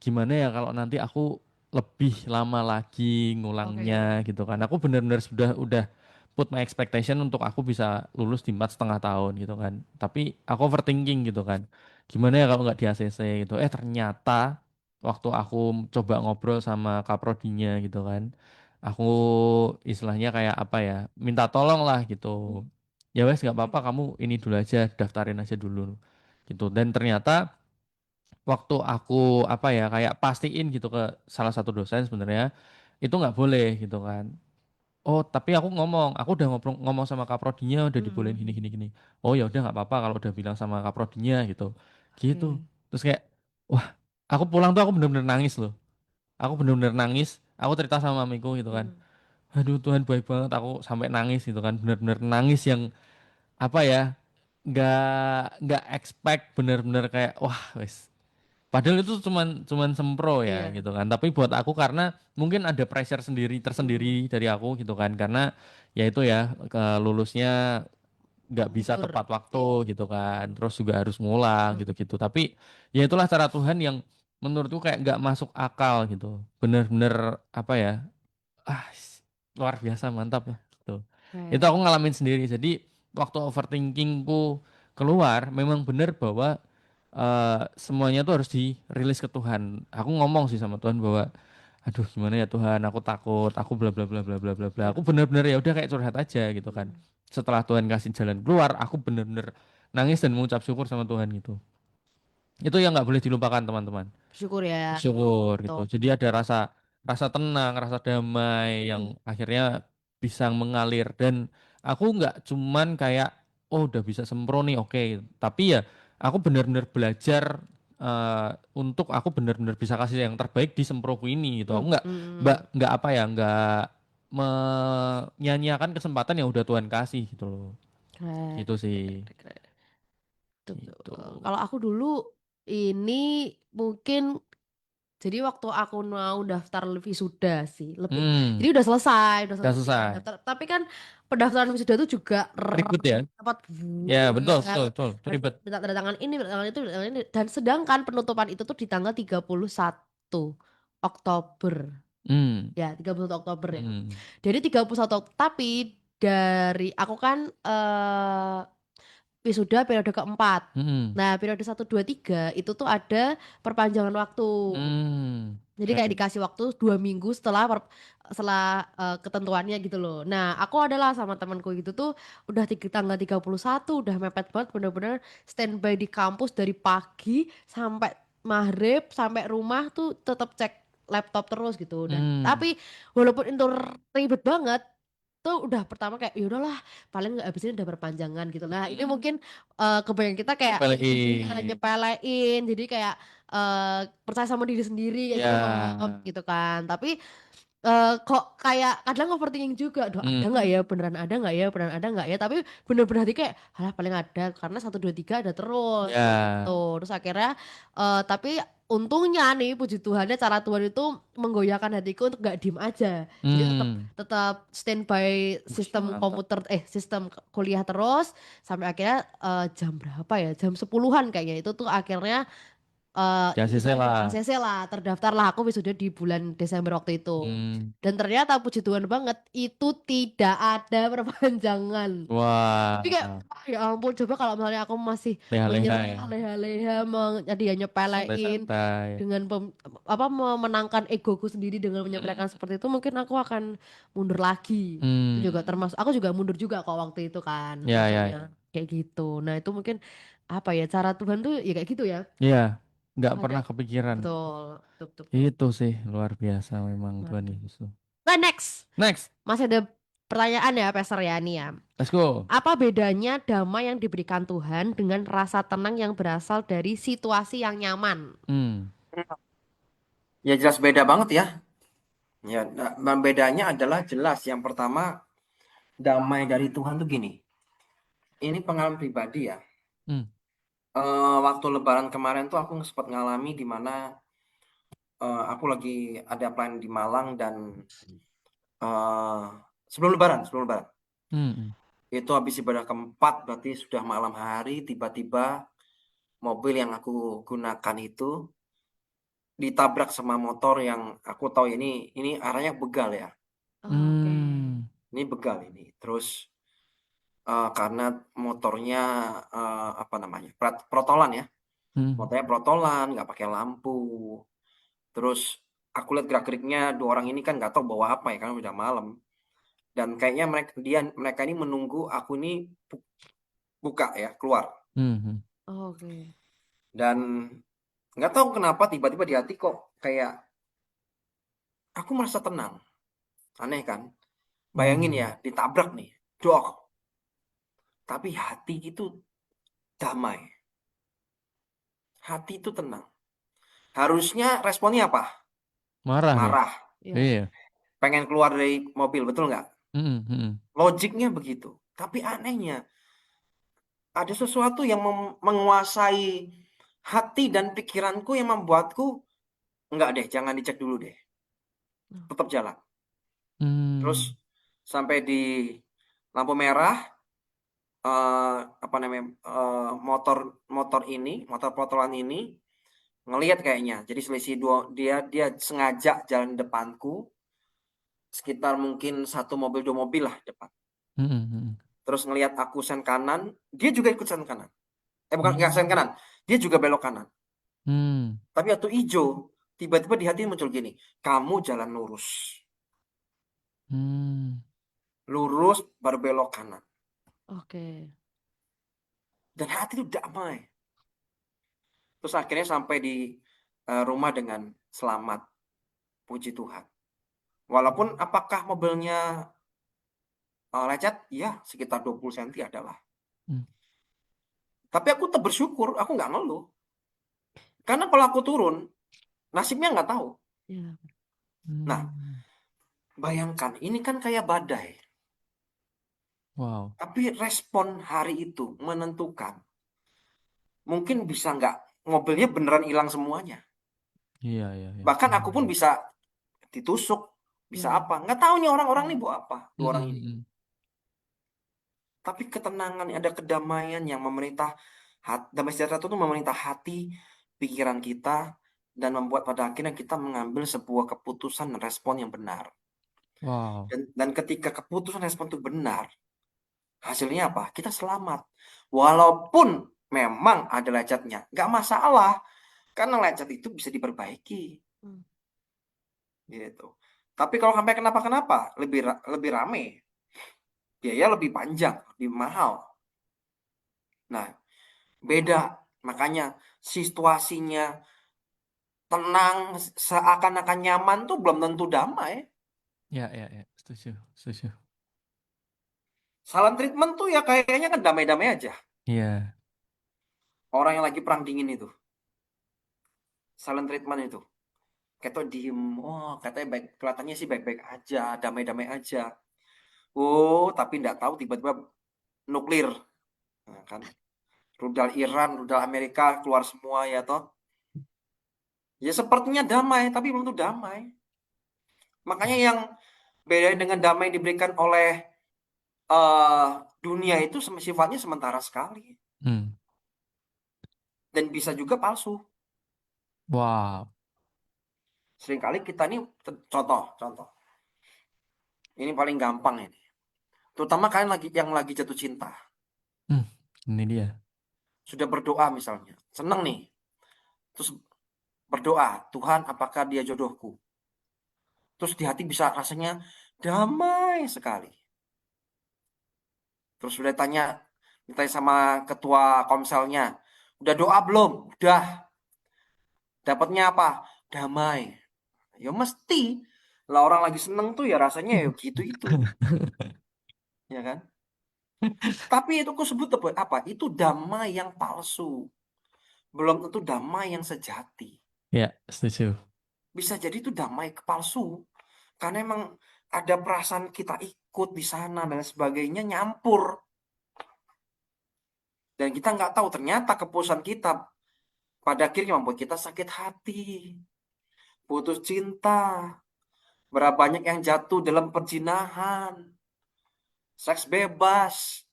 gimana ya kalau nanti aku lebih lama lagi Oke. ngulangnya gitu kan. Aku benar-benar sudah udah put my expectation untuk aku bisa lulus di 4,5 tahun gitu kan. Tapi aku overthinking gitu kan. Gimana ya kalau nggak di ACC gitu. Ternyata waktu aku coba ngobrol sama kaprodinya gitu kan, aku istilahnya kayak apa ya, minta tolong lah gitu. Ya wes nggak apa-apa, kamu ini dulu aja, daftarin aja dulu gitu. Dan ternyata waktu aku apa ya kayak pastiin gitu ke salah satu dosen sebenarnya itu nggak boleh gitu kan. Oh tapi aku ngomong, aku udah ngomong sama kaprodinya udah dibolehin Mm-mm. gini gini gini. Oh ya udah nggak apa-apa kalau udah bilang sama kaprodinya gitu. Gitu. Oke. Terus kayak wah, aku pulang tuh aku bener-bener nangis loh. Aku bener-bener nangis. Aku cerita sama mamiku gitu kan. Mm. Aduh Tuhan baik banget, aku sampai nangis gitu kan. Bener-bener nangis yang apa ya? Nggak expect, bener-bener kayak wah wes. Padahal itu cuman sempro ya Iya. gitu kan. Tapi buat aku karena mungkin ada pressure sendiri Mm. tersendiri dari aku gitu kan. Karena ya itu ya, ke lulusnya nggak bisa Mundur. tepat waktu Iya. gitu kan. Terus juga harus ngulang gitu-gitu. Tapi ya itulah cara Tuhan yang menurutku kayak nggak masuk akal gitu. Bener-bener apa ya? ah Luar biasa mantap lah gitu. Itu Oke. aku ngalamin sendiri. Jadi waktu overthinkingku keluar, memang benar bahwa semuanya tuh harus dirilis ke Tuhan. Aku ngomong sih sama Tuhan bahwa aduh gimana ya Tuhan, aku takut, aku bla bla bla bla bla bla bla. Aku bener-bener ya udah kayak curhat aja gitu kan. Mm. Setelah Tuhan kasih jalan keluar, aku bener-bener nangis dan mengucap syukur sama Tuhan gitu. Itu yang nggak boleh dilupakan teman-teman. Bersyukur ya. Syukur gitu. Tuh. Jadi ada rasa rasa tenang, rasa damai yang akhirnya bisa mengalir. Dan aku nggak cuman kayak oh udah bisa sempro nih, oke. Tapi ya aku benar-benar belajar untuk aku benar-benar bisa kasih yang terbaik di semproku ini gitu. Aku nggak apa ya, nggak menyanyiakan kesempatan yang udah Tuhan kasih gitu loh. Keren, Gitu sih. keren, keren, keren. Tuh, tuh. Gitu. Kalau aku dulu ini mungkin jadi waktu aku mau daftar wisuda sih lebih. Hmm, Jadi udah udah selesai kan selesai. daftar. Tapi kan pendaftaran wisuda itu juga Ribet ya? rapat Ya, betul, buat betul, betul. Itu harus ribet. minta tanda tangan ini, minta tangan itu, minta tangan ini. Dan sedangkan penutupan itu tuh di tanggal 31 Oktober. Hmm. Ya, 31 Oktober ya. Hmm. Jadi 31 Oktober, tapi dari aku kan wisuda periode keempat. Hmm. Nah, periode 1, 2, 3 itu tuh ada perpanjangan waktu. Hmm. Jadi kayak Oke. dikasih waktu 2 minggu setelah ketentuannya gitu loh. Nah, aku adalah sama temanku gitu tuh udah tanggal 31 udah mepet banget bener-bener standby di kampus dari pagi sampai maghrib sampai rumah tuh tetap cek laptop terus gitu. Dan Hmm. tapi walaupun itu ribet banget tuh udah pertama kayak ya udahlah paling nggak habis ini udah perpanjangan gitu. Nah, ini mungkin kebanyakan kita kayak Sepelein. nyepelein jadi kayak percaya sama diri sendiri kayak gitu loh Ya. gitu kan tapi kok kayak kadang overthinking juga doh ada Hmm. nggak ya beneran ada nggak ya tapi bener-bener hati kayak halah paling ada karena 1, 2, 3 ada terus Ya. gitu terus akhirnya tapi untungnya nih puji Tuhannya cara Tuhan itu menggoyahkan hatiku untuk gak diem aja jadi tetap Hmm. tetap standby Wih, sistem mantap. komputer sistem kuliah terus sampai akhirnya jam berapa ya jam 10-an kayaknya itu tuh akhirnya Ya sih lah. ACC lah terdaftar lah aku wisuda di bulan Desember waktu itu Hmm. dan ternyata puji Tuhan banget itu tidak ada perpanjangan tapi kayak Wah. ah, ya ampun coba kalau misalnya aku masih Leha-leha menyerah ya. leha-leha jadi hanya nyepelein Santai-santai. dengan memenangkan egoku sendiri dengan menyepelekan seperti itu mungkin aku akan mundur lagi itu juga Hmm. termasuk aku juga mundur juga kok waktu itu kan Ya, ya, ya. maksudnya kayak gitu. Nah itu mungkin apa ya, cara Tuhan tuh ya kayak gitu ya. Iya, nggak Ada, pernah kepikiran. betul, betul, betul, betul. Itu sih luar biasa memang Tuhan Waduh. Yesus tuh. Nah next, Next, masih ada pertanyaan ya Pastor ya nih ya. let's go. Apa bedanya damai yang diberikan Tuhan dengan rasa tenang yang berasal dari situasi yang nyaman? Hmm. Ya jelas beda banget ya. Ya, bedanya adalah jelas. Yang pertama, damai dari Tuhan tuh gini. Ini pengalaman pribadi ya. Hmm. Waktu Lebaran kemarin tuh aku sempat ngalami di mana aku lagi ada plan di Malang dan eh, sebelum Lebaran Hmm. itu habis ibadah keempat berarti sudah malam hari tiba-tiba mobil yang aku gunakan itu ditabrak sama motor yang aku tahu ini arahnya begal ya. Oke. Hmm. Ini begal ini. Terus karena motornya apa namanya? Protolan ya. Hmm. Motornya protolan, nggak pakai lampu. Terus aku lihat gerak-geriknya dua orang ini kan nggak tahu bawa apa ya, kan udah malam. Dan kayaknya mereka ini menunggu aku ini buka ya, keluar. Hmm. Oke. Dan nggak tahu kenapa tiba-tiba di hati kok kayak aku merasa tenang. Aneh kan? Bayangin ya, Hmm. ditabrak nih, dok. Tapi hati itu damai. Hati itu tenang. Harusnya responnya apa? Marah ya? Marah. Ya. Iya. Pengen keluar dari mobil, betul nggak? Hmm. Hmm. Logiknya begitu. Tapi anehnya, ada sesuatu yang menguasai hati dan pikiranku yang membuatku, enggak deh, jangan dicek dulu deh. Tetap jalan. Terus Hmm. sampai di lampu merah, apa namanya, motor motor ini, motor protolan ini ngelihat kayaknya. Jadi selisih dia sengaja jalan depanku, sekitar mungkin satu mobil dua mobil lah depan. Hmm. Hmm. Terus ngelihat aku sen kanan, dia juga ikut sen kanan. Bukan nggak sen Hmm. kanan, dia juga belok kanan. Hmm. Tapi waktu hijau, tiba-tiba di hati muncul gini, kamu jalan lurus. Hmm. Lurus baru belok kanan. Oke. Dan hati itu damai. Terus akhirnya sampai di rumah dengan selamat. Puji Tuhan. Walaupun apakah mobilnya lecet? Ya, sekitar 20 cm adalah. Hmm. Tapi aku tetap bersyukur, aku nggak ngeluh. Karena kalau aku turun, nasibnya nggak tahu. Ya. Nah, Hmm. bayangkan, ini kan kayak badai. Wow. Tapi respon hari itu menentukan. Mungkin bisa nggak, mobilnya beneran hilang semuanya. Iya, iya, iya. Bahkan aku pun bisa ditusuk, bisa Ya. apa. Nggak tahu nih orang-orang ini bawa apa, dua Hmm. orang Hmm. ini. Hmm. Tapi ketenangan, ada kedamaian yang memerintah damai sejahtera itu memerintah hati, pikiran kita, dan membuat pada akhirnya kita mengambil sebuah keputusan dan respon yang benar. Wow. Dan ketika keputusan respon itu benar, hasilnya apa? Kita selamat. Walaupun memang ada lecetnya, nggak masalah, karena lecet itu bisa diperbaiki, Hmm. gitu. Tapi kalau sampai kenapa-kenapa, lebih rame, biaya lebih panjang, lebih mahal. Nah, beda. Makanya situasinya tenang, seakan-akan nyaman tuh belum tentu damai. Ya, ya, ya. Setuju, setuju. Silent treatment tuh ya kayaknya kan damai-damai aja. Iya. Orang yang lagi perang dingin itu. Silent treatment itu. Kayak diem, oh katanya baik, kelihatannya sih baik-baik aja, damai-damai aja. Oh, tapi nggak tahu tiba-tiba nuklir. Nah, kan. Rudal Iran, rudal Amerika keluar semua ya toh. Ya sepertinya damai, tapi belum tentu damai. Makanya yang beda dengan damai yang diberikan oleh eh dunia itu sifatnya sementara sekali Hmm. dan bisa juga palsu. Wow. Seringkali kita ini contoh. Ini paling gampang ini. Terutama kalian yang lagi jatuh cinta. Hmm. Ini dia. Sudah berdoa misalnya. Seneng nih. Terus berdoa, Tuhan apakah dia jodohku? Terus di hati bisa rasanya damai sekali. Terus sudah tanya ditanya sama ketua komselnya, udah doa belum? Udah. Dapatnya apa? Damai. Ya mesti. Lah orang lagi seneng tuh ya rasanya ya gitu itu, ya kan? Tapi itu aku sebut apa? Itu damai yang palsu. Belum tentu damai yang sejati. Ya, setuju. Bisa jadi itu damai palsu. Karena emang ada perasaan kita ikut di sana dan sebagainya nyampur. Dan kita nggak tahu ternyata keputusan kita pada akhirnya membuat kita sakit hati, putus cinta, berapa banyak yang jatuh dalam perzinahan, seks bebas.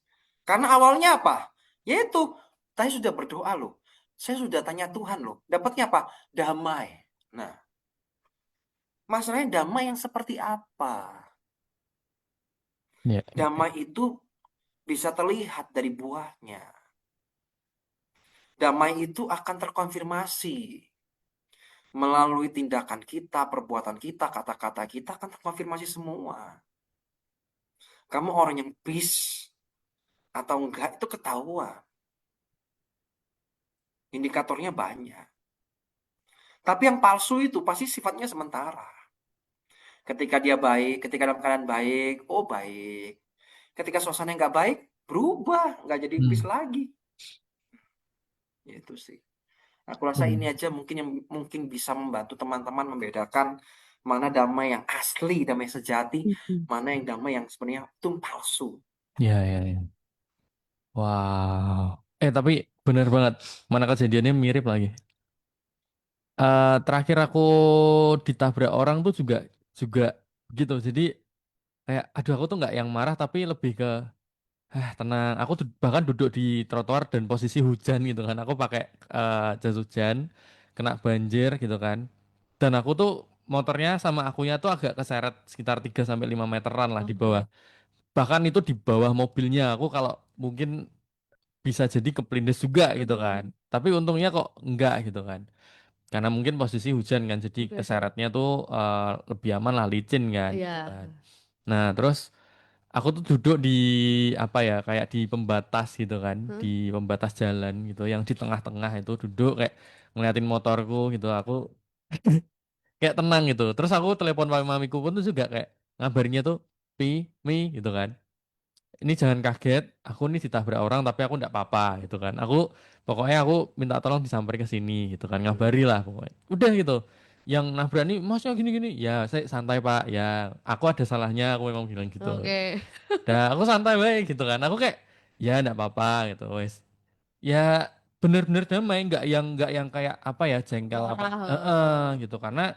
Karena awalnya apa? Yaitu, saya sudah berdoa loh. Saya sudah tanya Tuhan loh. Dapatnya apa? Damai. Nah, masalahnya damai yang seperti apa? Ya, Damai itu bisa terlihat dari buahnya. Damai itu akan terkonfirmasi melalui tindakan kita, perbuatan kita, kata-kata kita akan terkonfirmasi semua. Kamu orang yang peace atau enggak itu ketahuan. Indikatornya banyak. Tapi yang palsu itu pasti sifatnya sementara. Ketika dia baik, ketika dalam keadaan baik, oh baik. Ketika suasana nggak baik, berubah, nggak jadi peace hmm. lagi. Itu sih. Aku rasa ini Hmm. aja mungkin yang mungkin bisa membantu teman-teman membedakan mana damai yang asli, damai sejati, Mm-mm. mana yang damai yang sebenarnya itu palsu. Ya, ya, ya. Wow. Tapi bener banget. Mana kejadiannya mirip lagi. Terakhir aku ditabrak orang tuh juga juga gitu. Jadi kayak, aduh aku tuh nggak yang marah tapi lebih ke, tenang. Aku bahkan duduk di trotoar dan posisi hujan gitu kan. Aku pakai jas hujan, kena banjir gitu kan. Dan aku tuh motornya sama akunya tuh agak keseret sekitar 3 sampai 5 meteran lah di bawah. Oke. Bahkan itu di bawah mobilnya aku kalau mungkin bisa jadi kepelindes juga gitu Mm-mm. kan. Tapi untungnya kok enggak gitu kan. Karena mungkin posisi hujan kan, jadi Oke. keseretnya tuh lebih aman lah, licin kan, gitu Iya. kan. Nah, terus aku tuh duduk di apa ya, kayak di pembatas gitu kan, Hah? di pembatas jalan gitu, yang di tengah-tengah itu duduk kayak ngeliatin motorku gitu. Aku kayak tenang gitu. Terus aku telepon mamiku pun tuh juga kayak ngabarinnya tuh, Pi, Mi gitu kan. Ini jangan kaget, aku nih ditabrak orang tapi aku ndak apa-apa gitu kan. Pokoknya aku minta tolong disamperin ke sini gitu kan, Mm-mm. ngabari lah pokoknya. Udah gitu. Yang nabrak nih masnya gini-gini. Ya, saya santai Pak. Ya, aku ada salahnya, aku memang bilang gitu. Oke. Dan aku santai baik gitu kan. Aku kayak ya ndak apa-apa gitu, wes. Ya bener-bener damai, nggak yang kayak apa ya, jengkel apa. Marah. Gitu karena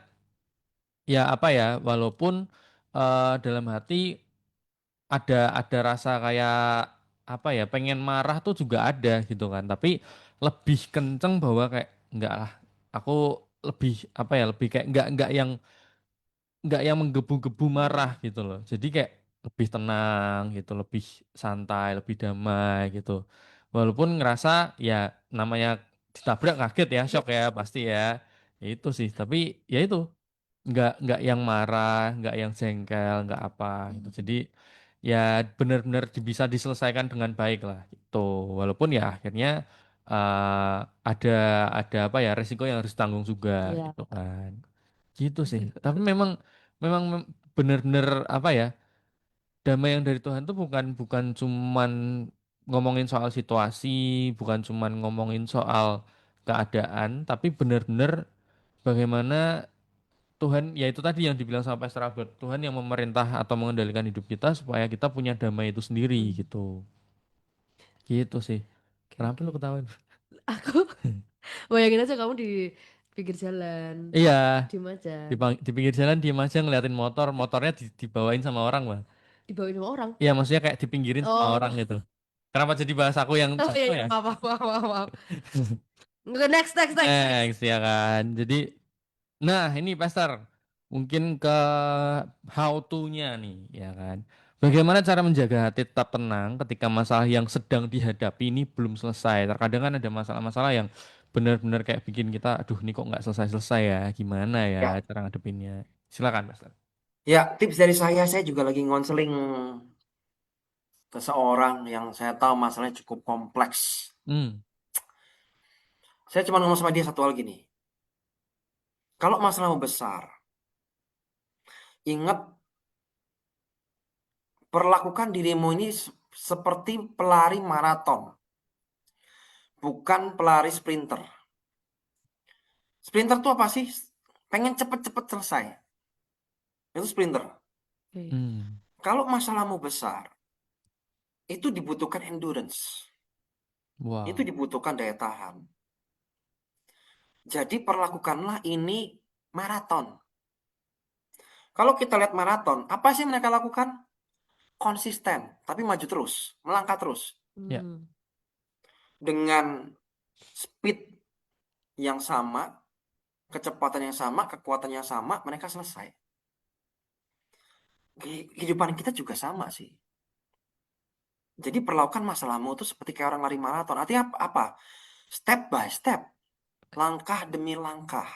ya apa ya, walaupun dalam hati ada rasa kayak apa ya, pengen marah tuh juga ada gitu kan, tapi lebih kenceng bahwa kayak enggak lah, aku lebih apa ya, lebih kayak enggak yang menggebu-gebu marah Mm-mm. gitu loh, jadi kayak lebih tenang gitu, lebih santai, lebih damai gitu, walaupun ngerasa ya namanya ditabrak kaget ya, Iya. shock ya pasti ya. Ya itu sih, tapi ya itu nggak yang marah, nggak yang jengkel, nggak apa gitu. Jadi ya benar-benar bisa diselesaikan dengan baik lah gitu. Walaupun ya akhirnya eh, ada ada apa ya, resiko yang harus tanggung juga Iya. gitu kan. Gitu sih. Oke. Tapi memang memang benar-benar apa ya, damai yang dari Tuhan tuh bukan bukan cuman ngomongin soal situasi, bukan cuman ngomongin soal keadaan, tapi benar-benar bagaimana Tuhan, ya itu tadi yang dibilang sama Pastor Albert, Tuhan yang memerintah atau mengendalikan hidup kita supaya kita punya damai itu sendiri Mm. gitu. Gitu sih. Oke, Kenapa oke. lu ketawain? Aku bayangin aja kamu di pinggir jalan, Iya, diem aja, di pinggir jalan diem aja ngeliatin motor, motornya dibawain sama orang, Bang. dibawain sama orang. Iya, maksudnya kayak dipinggirin sama orang Oh, gitu. Kenapa jadi bahas aku yang oh iya, jatuh iya, ya? maaf, maaf, maaf, maaf, maaf. Nggak, next, next, next, next. Next ya kan. Jadi, nah ini Pastor, mungkin ke how to-nya nih, ya kan. Bagaimana cara menjaga hati tetap tenang ketika masalah yang sedang dihadapi ini belum selesai. Terkadang kan ada masalah-masalah yang benar-benar kayak bikin kita, aduh ini kok nggak selesai-selesai ya, gimana ya Ya, cara ngadepinnya. Silakan, Pastor. ya tips dari saya juga lagi ngonseling seseorang yang saya tahu masalahnya cukup kompleks. Hmm. Saya cuma ngomong sama dia satu hal gini. Kalau masalahmu besar, ingat perlakukan dirimu ini seperti pelari maraton, bukan pelari sprinter. Sprinter tuh apa sih? Pengen cepet-cepet selesai. Itu sprinter. Oke. Hmm. Kalau masalahmu besar, itu dibutuhkan endurance. Itu Wow. dibutuhkan daya tahan. Jadi perlakukanlah ini maraton. Kalau kita lihat maraton, apa sih mereka lakukan? Konsisten, tapi maju terus, melangkah terus. Ya. Hmm. Dengan speed yang sama, kecepatan yang sama, kekuatan yang sama, mereka selesai. Kehidupan kita juga sama sih. Jadi perlakukan masalahmu itu seperti kayak orang lari maraton. Artinya apa? Step by step, langkah demi langkah.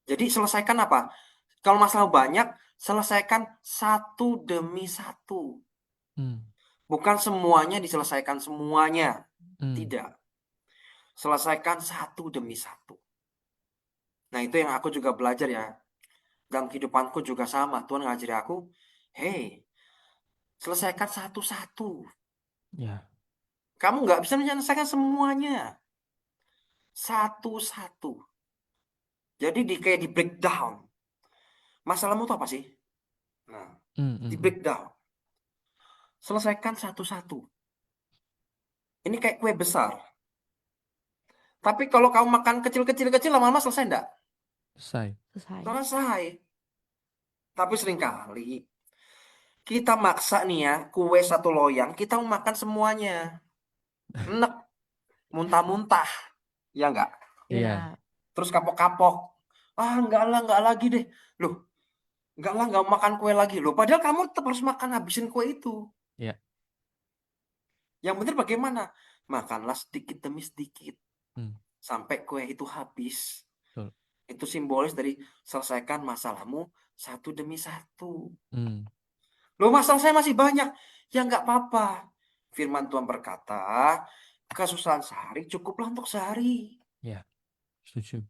Jadi selesaikan apa? Kalau masalah banyak, selesaikan satu demi satu. Hmm. Bukan semuanya diselesaikan semuanya. Hmm. Tidak. Selesaikan satu demi satu. Nah, itu yang aku juga belajar ya. Dalam kehidupanku juga sama. Tuhan ngajari aku, hey, selesaikan satu-satu. Ya. Kamu nggak bisa menyelesaikan semuanya. Satu-satu. Jadi kayak di breakdown. Masalahmu itu apa sih? Nah, Hmm. di Hmm. breakdown. Selesaikan satu-satu. Ini kayak kue besar. Tapi kalau kamu makan kecil-kecil-kecil, lama-lama selesai enggak? Selesai. Selesai. Selesai. Tapi seringkali kita maksa nih ya, kue satu loyang, kita mau makan semuanya. Enak, muntah-muntah. Ya enggak? Iya. Iya. Terus kapok-kapok. Ah, enggak lagi deh. Loh, enggak mau makan kue lagi. Loh, padahal kamu tetap harus makan habisin kue itu. Ya. Yang benar bagaimana? Makanlah sedikit demi sedikit. Hmm. Sampai kue itu habis. Betul. Itu simbolis dari selesaikan masalahmu satu demi satu. Hmm. Loh, masalah saya masih banyak. Ya enggak apa-apa. Firman Tuhan berkata, kesusahan sehari cukuplah untuk sehari. Ya. Setuju.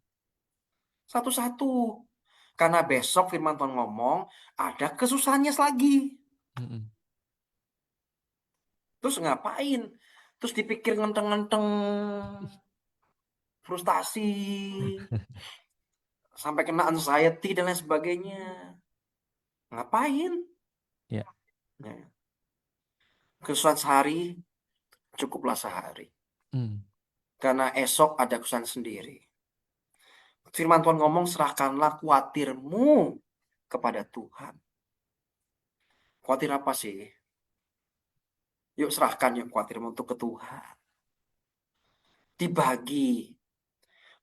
Satu-satu. Karena besok firman Tuhan ngomong, ada kesusahannya lagi. Hmm. Terus ngapain? Terus dipikir ngenteng-ngenteng, frustasi, sampai kena anxiety dan lain sebagainya. Ngapain? Ya. Ya. Kesusahan sehari, cukuplah sehari. Hmm. Karena esok ada kesusahan sendiri. Firman Tuhan ngomong, serahkanlah khawatirmu kepada Tuhan. Khawatir apa sih? Yuk serahkan yuk khawatirmu untuk ke Tuhan. Dibagi.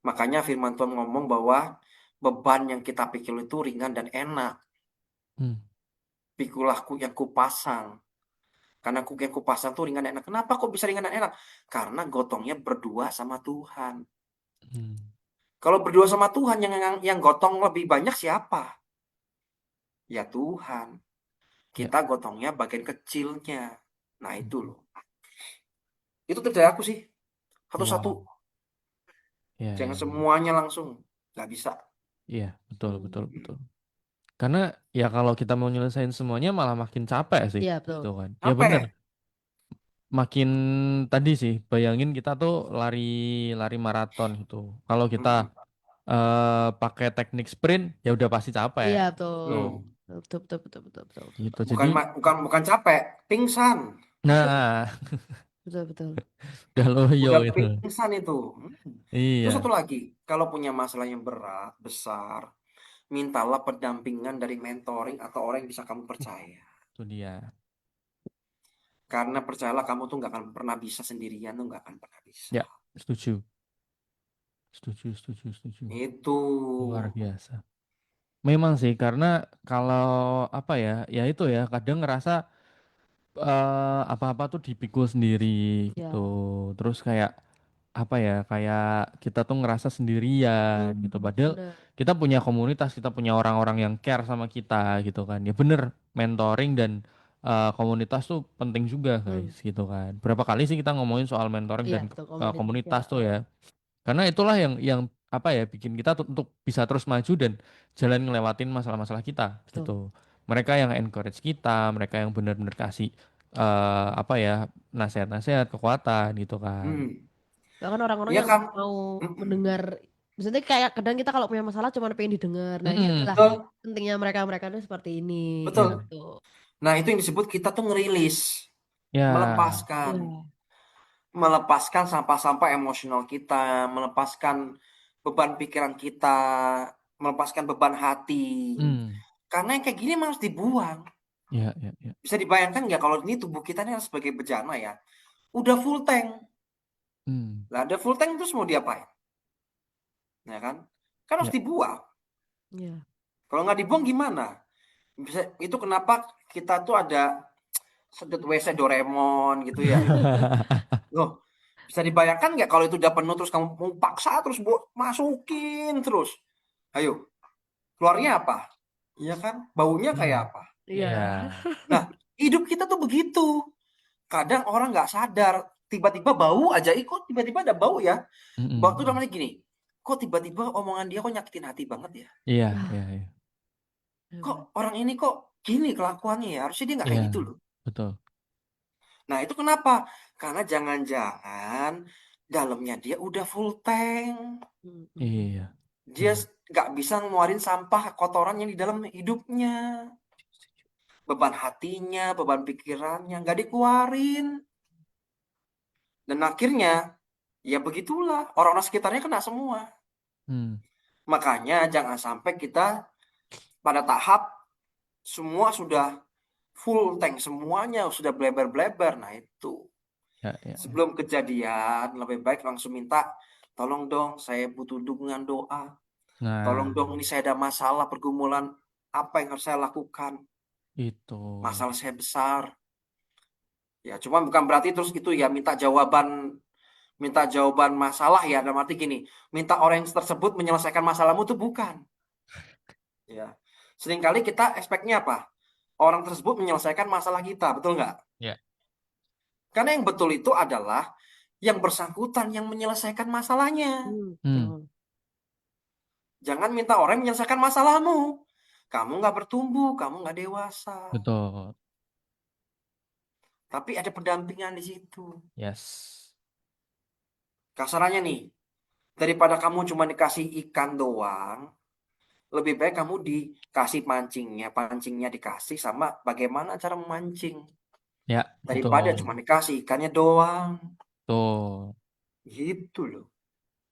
Makanya firman Tuhan ngomong bahwa beban yang kita pikul itu ringan dan enak. Hmm. Pikulah yang kupasang. Karena yang kupasang tuh ringan dan enak. Kenapa kok bisa ringan dan enak? Karena gotongnya berdua sama Tuhan. Hmm. Kalau berdua sama Tuhan, yang gotong lebih banyak siapa? Ya Tuhan. Ya. Kita gotongnya bagian kecilnya. Nah itu Hmm. loh. Itu terjadi aku sih. Satu-satu. Wow. Ya, Jangan ya, ya. semuanya langsung. Nggak bisa. Iya, betul, betul, Hmm. betul. Karena ya kalau kita mau nyelesain semuanya malah makin capek sih, Iya, betul. gitu kan. Ya bener, Capek. makin tadi sih, bayangin kita tuh lari lari maraton gitu. Kalau kita Hmm. pakai teknik sprint, ya udah pasti capek, Iya, gitu. betul. Hmm. Betul, betul, betul, betul, betul, betul, Gitu. betul. Jadi, Bukan capek. Pingsan. Betul, nah, betul, betul. udah loyo Udah itu. pingsan itu. Terus satu Iya, lagi. Kalau punya masalah yang berat, besar, mintalah pendampingan dari mentoring atau orang yang bisa kamu percaya. itu dia. Karena percayalah kamu tuh nggak akan pernah bisa sendirian tuh nggak akan pernah bisa. Ya, setuju, setuju, setuju, setuju. Itu. Luar biasa. Memang sih, karena kalau apa ya, ya itu ya, kadang ngerasa apa-apa tuh dipikul sendiri gitu. Ya, Terus kayak apa ya? Kayak kita tuh ngerasa sendirian gitu. Padahal benar. kita punya komunitas, kita punya orang-orang yang care sama kita gitu kan. Ya bener, mentoring dan komunitas tuh penting juga Hmm. guys gitu kan. Berapa kali sih kita ngomongin soal mentoring Iya, dan betul komunitas ya. komunitas tuh ya. Karena itulah yang apa ya bikin kita untuk bisa terus maju dan jalan ngelewatin masalah-masalah kita Betul. gitu. Mereka yang encourage kita, mereka yang benar-benar kasih apa ya nasihat-nasihat, kekuatan gitu kan. Hmm. Bahkan orang-orang Ya yang kan? mau Mm-mm. mendengar, maksudnya kayak kadang kita kalau punya masalah cuma pengen didengar. Nah, ini Mm-mm. adalah Betul, pentingnya mereka-mereka itu seperti ini betul. gitu. Nah, itu yang disebut kita tuh ngerilis, Ya, melepaskan, Iya. melepaskan sampah-sampah emosional kita, melepaskan beban pikiran kita, melepaskan beban hati. hmm, Karena yang kayak gini emang harus dibuang. ya, ya, ya. Bisa dibayangkan nggak kalau ini tubuh kita ini sebagai bejana ya, udah full tank. Hmm, Lah, ada full tank terus mau diapain? Ya kan? Kan harus ya. dibuang. Iya. Kalau nggak dibuang gimana? Bisa, itu kenapa kita tuh ada sedot WC Doraemon gitu ya. Loh, bisa dibayangkan nggak kalau itu udah penuh terus kamu mau paksa terus masukin terus. Ayo, keluarnya apa? Iya kan? Baunya kayak Hmm, apa? Iya. ya. Nah, hidup kita tuh begitu. Kadang orang nggak sadar, tiba-tiba bau aja ikut, tiba-tiba ada bau ya. Waktu Mm-mm. namanya gini, kok tiba-tiba omongan dia kok nyakitin hati banget ya? Iya, iya, Ah, iya. Kok benar. orang ini kok gini kelakuannya ya? Harusnya dia nggak Iya, kayak gitu loh. betul. Nah, itu kenapa? Karena jangan-jangan dalamnya dia udah full tank. Mm-mm. Iya, Dia benar. nggak bisa ngeluarin sampah kotoran yang di dalam hidupnya. Beban hatinya, beban pikirannya nggak dikeluarin. Dan akhirnya, ya begitulah. Orang-orang sekitarnya kena semua. Hmm, Makanya jangan sampai kita pada tahap semua sudah full tank semuanya, sudah bleber-bleber. Nah itu. ya, ya, ya. Sebelum kejadian, lebih baik langsung minta, tolong dong, saya butuh dukungan doa. Tolong Nah, dong, ini saya ada masalah, pergumulan, apa yang harus saya lakukan? itu. Masalah saya besar. Ya, cuma bukan berarti terus itu ya minta jawaban masalah ya, dalam arti gini, minta orang yang tersebut menyelesaikan masalahmu itu bukan. Ya, seringkali kita expect-nya apa? Orang tersebut menyelesaikan masalah kita, betul nggak? Ya. Karena yang betul itu adalah yang bersangkutan yang menyelesaikan masalahnya. Hmm, Betul. Jangan minta orang yang menyelesaikan masalahmu. Kamu nggak bertumbuh, kamu nggak dewasa. betul. Tapi ada pendampingan di situ. Yes. Kasarannya nih, daripada kamu cuma dikasih ikan doang, lebih baik kamu dikasih pancingnya. Pancingnya dikasih sama bagaimana cara memancing. Ya, Daripada betul. cuma dikasih ikannya doang. Tuh. Gitu loh.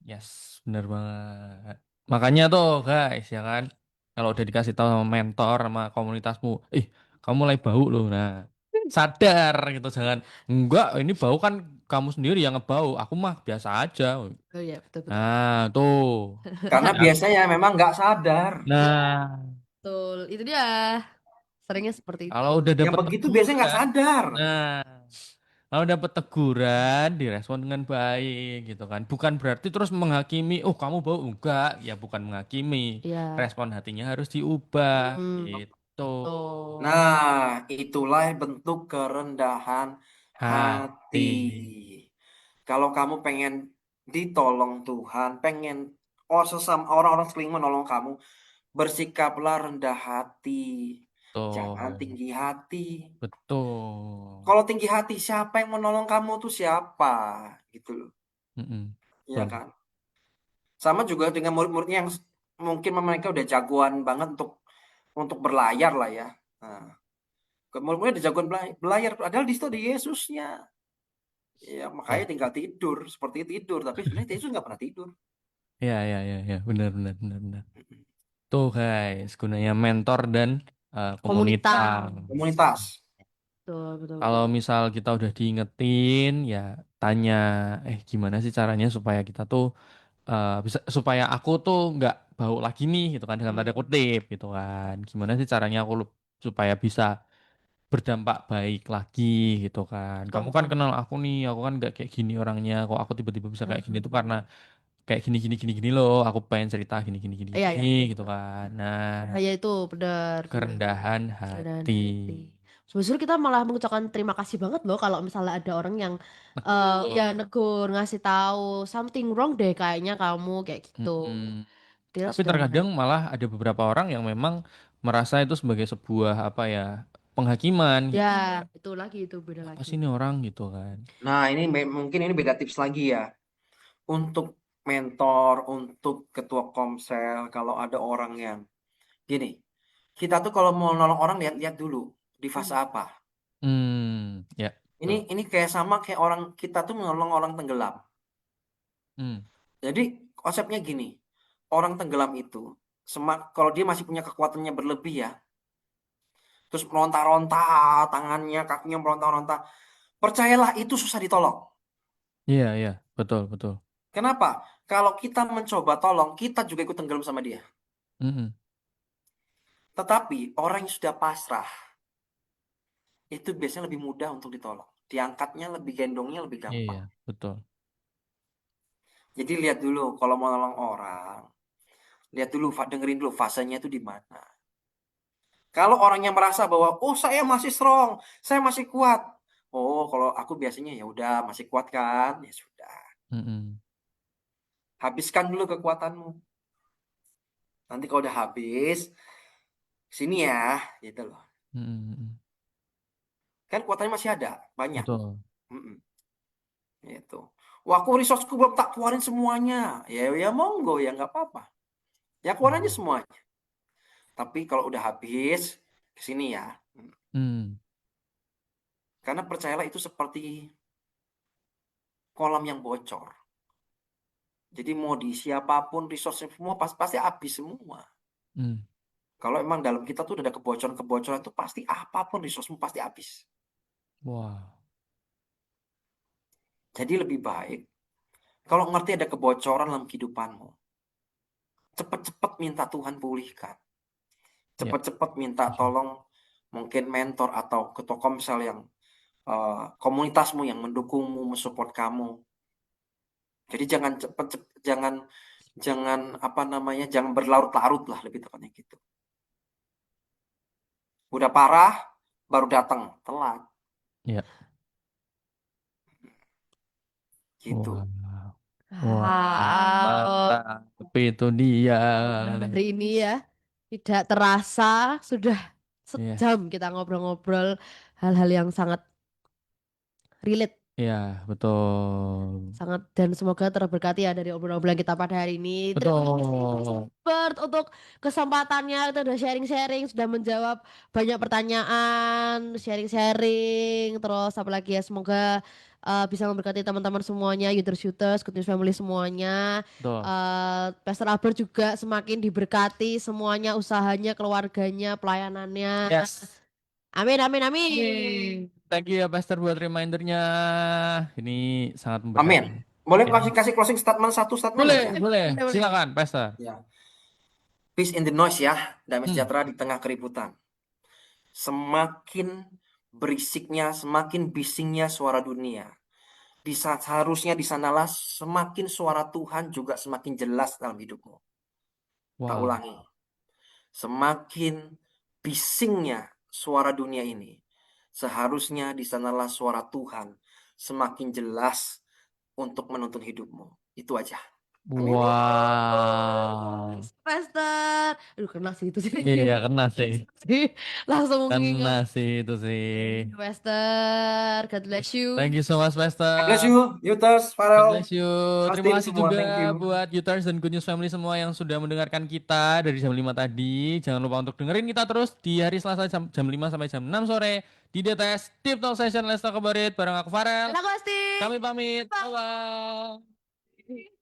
Yes, bener banget. Makanya tuh guys, ya kan, kalau udah dikasih tahu sama mentor sama komunitasmu, kamu mulai bau loh. Nah, sadar gitu, jangan enggak, ini bau kan kamu sendiri yang ngebau, aku mah biasa aja. Oh iya, betul betul. Nah, tuh. Karena Ya. biasanya memang nggak sadar. Nah, Betul. Itu dia. Seringnya seperti itu. kalau udah Yang dapet begitu biasanya nggak teguran, sadar. nah, kalau dapet teguran, direspon dengan baik gitu kan. Bukan berarti terus menghakimi, oh kamu bau enggak, ya bukan menghakimi. Iya. Respon hatinya harus diubah Hmm, gitu. betul. Nah, itulah bentuk kerendahan Hati. hati. Kalau kamu pengen ditolong Tuhan, pengen sesama orang-orang sekeliling menolong kamu, bersikaplah rendah hati. Jangan Betul. tinggi hati. Betul. Kalau tinggi hati, siapa yang menolong kamu tuh siapa? Gitu loh. Mm-mm. Iya Betul. kan? Sama juga dengan murid-muridnya yang mungkin mereka udah jagoan banget untuk berlayar lah ya. Nah, murid-muridnya udah jagoan berlayar, padahal di situ ada Yesusnya. Ya, makanya Ya. tinggal tidur, seperti tidur. Tapi sebenarnya Yesus nggak pernah tidur. Ya, ya, ya, ya. Benar, benar, benar, benar. Tuh guys, gunanya mentor dan Komunitas. komunitas. Komunitas. Betul, betul, Kalau betul. misal kita udah diingetin, ya tanya, gimana sih caranya supaya kita tuh bisa supaya aku tuh nggak bau lagi nih gitu kan dengan Hmm, tanda kutip gitu kan. Gimana sih caranya aku supaya bisa berdampak baik lagi gitu kan. betul, Kamu kan betul. kenal aku nih, aku kan nggak kayak gini orangnya. Kok aku tiba-tiba bisa kayak gini tuh karena Hmm. kayak gini gini gini gini loh. Aku pengen cerita gini gini gini Iya, gini iya. gitu kan. Nah, Nah, ya itu benar, benar. kerendahan Kerendahan hati. hati. Justru kita malah mengucapkan terima kasih banget loh kalau misalnya ada orang yang ya negur, ngasih tahu something wrong deh kayaknya kamu kayak gitu. Mm-mm. Dia Tapi sudah mulai. terkadang malah ada beberapa orang yang memang merasa itu sebagai sebuah apa ya penghakiman gitu. Ya, itu lagi itu beda Apa lagi. sih ini orang gitu kan? Nah, ini mungkin ini beda tips lagi ya. Untuk mentor, untuk ketua komsel, kalau ada orang yang gini, kita tuh kalau mau nolong orang lihat-lihat dulu di fase Hmm. apa. Ya, Ini betul. ini kayak sama kayak orang kita tuh menolong orang tenggelam. Hmm, Jadi konsepnya gini, orang tenggelam itu kalau dia masih punya kekuatannya berlebih ya, terus meronta-ronta tangannya, kakinya meronta-ronta, percayalah itu susah ditolong. iya, betul, betul. Kenapa? Kalau kita mencoba tolong, kita juga ikut tenggelam sama dia. Mm-mm. Tetapi orang yang sudah pasrah itu biasanya lebih mudah untuk ditolong. Diangkatnya lebih gendongnya lebih gampang. Iya, betul. Jadi lihat dulu kalau mau nolong orang, lihat dulu, dengerin dulu fasenya itu di mana. Kalau orangnya merasa bahwa oh saya masih strong, saya masih kuat. Oh, kalau aku biasanya ya udah masih kuat kan? Ya sudah. Mm-mm. Habiskan dulu kekuatanmu. Nanti kalau udah habis, sini ya, gitu loh. Mm-mm. Kan kekuatannya masih ada, banyak. Betul. Mm-mm, gitu. Wah, aku resourceku belum tak keluarin semuanya. Ya monggo ya nggak apa-apa. Ya keluarin aja Mm. semuanya. Tapi kalau udah habis, kesini ya. Mm. Karena percayalah itu seperti kolam yang bocor. Jadi mau di siapapun resource semua pasti habis semua. Mm. Kalau emang dalam kita tuh udah ada kebocoran-kebocoran itu pasti apapun resource pasti habis. Wow. Jadi lebih baik kalau ngerti ada kebocoran dalam kehidupanmu, cepet-cepet minta Tuhan pulihkan. Ya. Cepet-cepet minta tolong mungkin mentor atau ketua komsel yang komunitasmu yang mendukungmu, mensupport kamu. Jadi jangan jangan jangan apa namanya, jangan berlarut-larut lah lebih tepatnya gitu. Udah parah baru datang, telat Ya. gitu. Wow. Wah, Wow. mantap itu dia. Hari ini ya tidak terasa sudah Iya, sejam kita ngobrol-ngobrol hal-hal yang sangat relate. iya, betul. Sangat dan semoga terberkati ya dari obrolan-obrolan kita pada hari ini. Terima kasih Betul. Bert untuk kesempatannya kita udah sharing-sharing, sudah menjawab banyak pertanyaan, sharing-sharing, terus apalagi ya semoga bisa memberkati teman-teman semuanya, Youters-Youters, Good News Family semuanya. Betul. Pastor Aber juga semakin diberkati semuanya, usahanya, keluarganya, pelayanannya. Yes. Amin, amin, amin. Thank you ya Pastor buat remindernya. Ini sangat Amin. memberkati. Boleh Ya. kasih kasih closing statement satu statement Boleh, aja. boleh. Boleh, boleh. Silakan, Pastor. Ya. Peace in the noise ya, damai Hmm. sejahtera di tengah keributan. Semakin berisiknya, semakin bisingnya suara dunia. Seharusnya di sanalah semakin suara Tuhan juga semakin jelas dalam hidupmu. Tak Wow. ulangi. Semakin bisingnya suara dunia ini, seharusnya di sanalah suara Tuhan semakin jelas untuk menuntun hidupmu. Itu aja. Amin. Wow. Pastor. Aduh, kena sih itu sih. Iya, kena sih. Langsung Kena mengingat. sih itu sih. Pastor, God bless you. Thank you so much, God bless Pastor. you, Youters, God Farel, bless you. Terima Justin kasih semua. juga Thank you. buat Uters dan Good News Family semua yang sudah mendengarkan kita dari jam 5 tadi. Jangan lupa untuk dengerin kita terus di hari Selasa jam 5 sampai jam 6 sore di DTS Tip Talk Session Let's Talk About It bareng aku Farel. Dan aku Asti. Kami pamit. Bye-bye.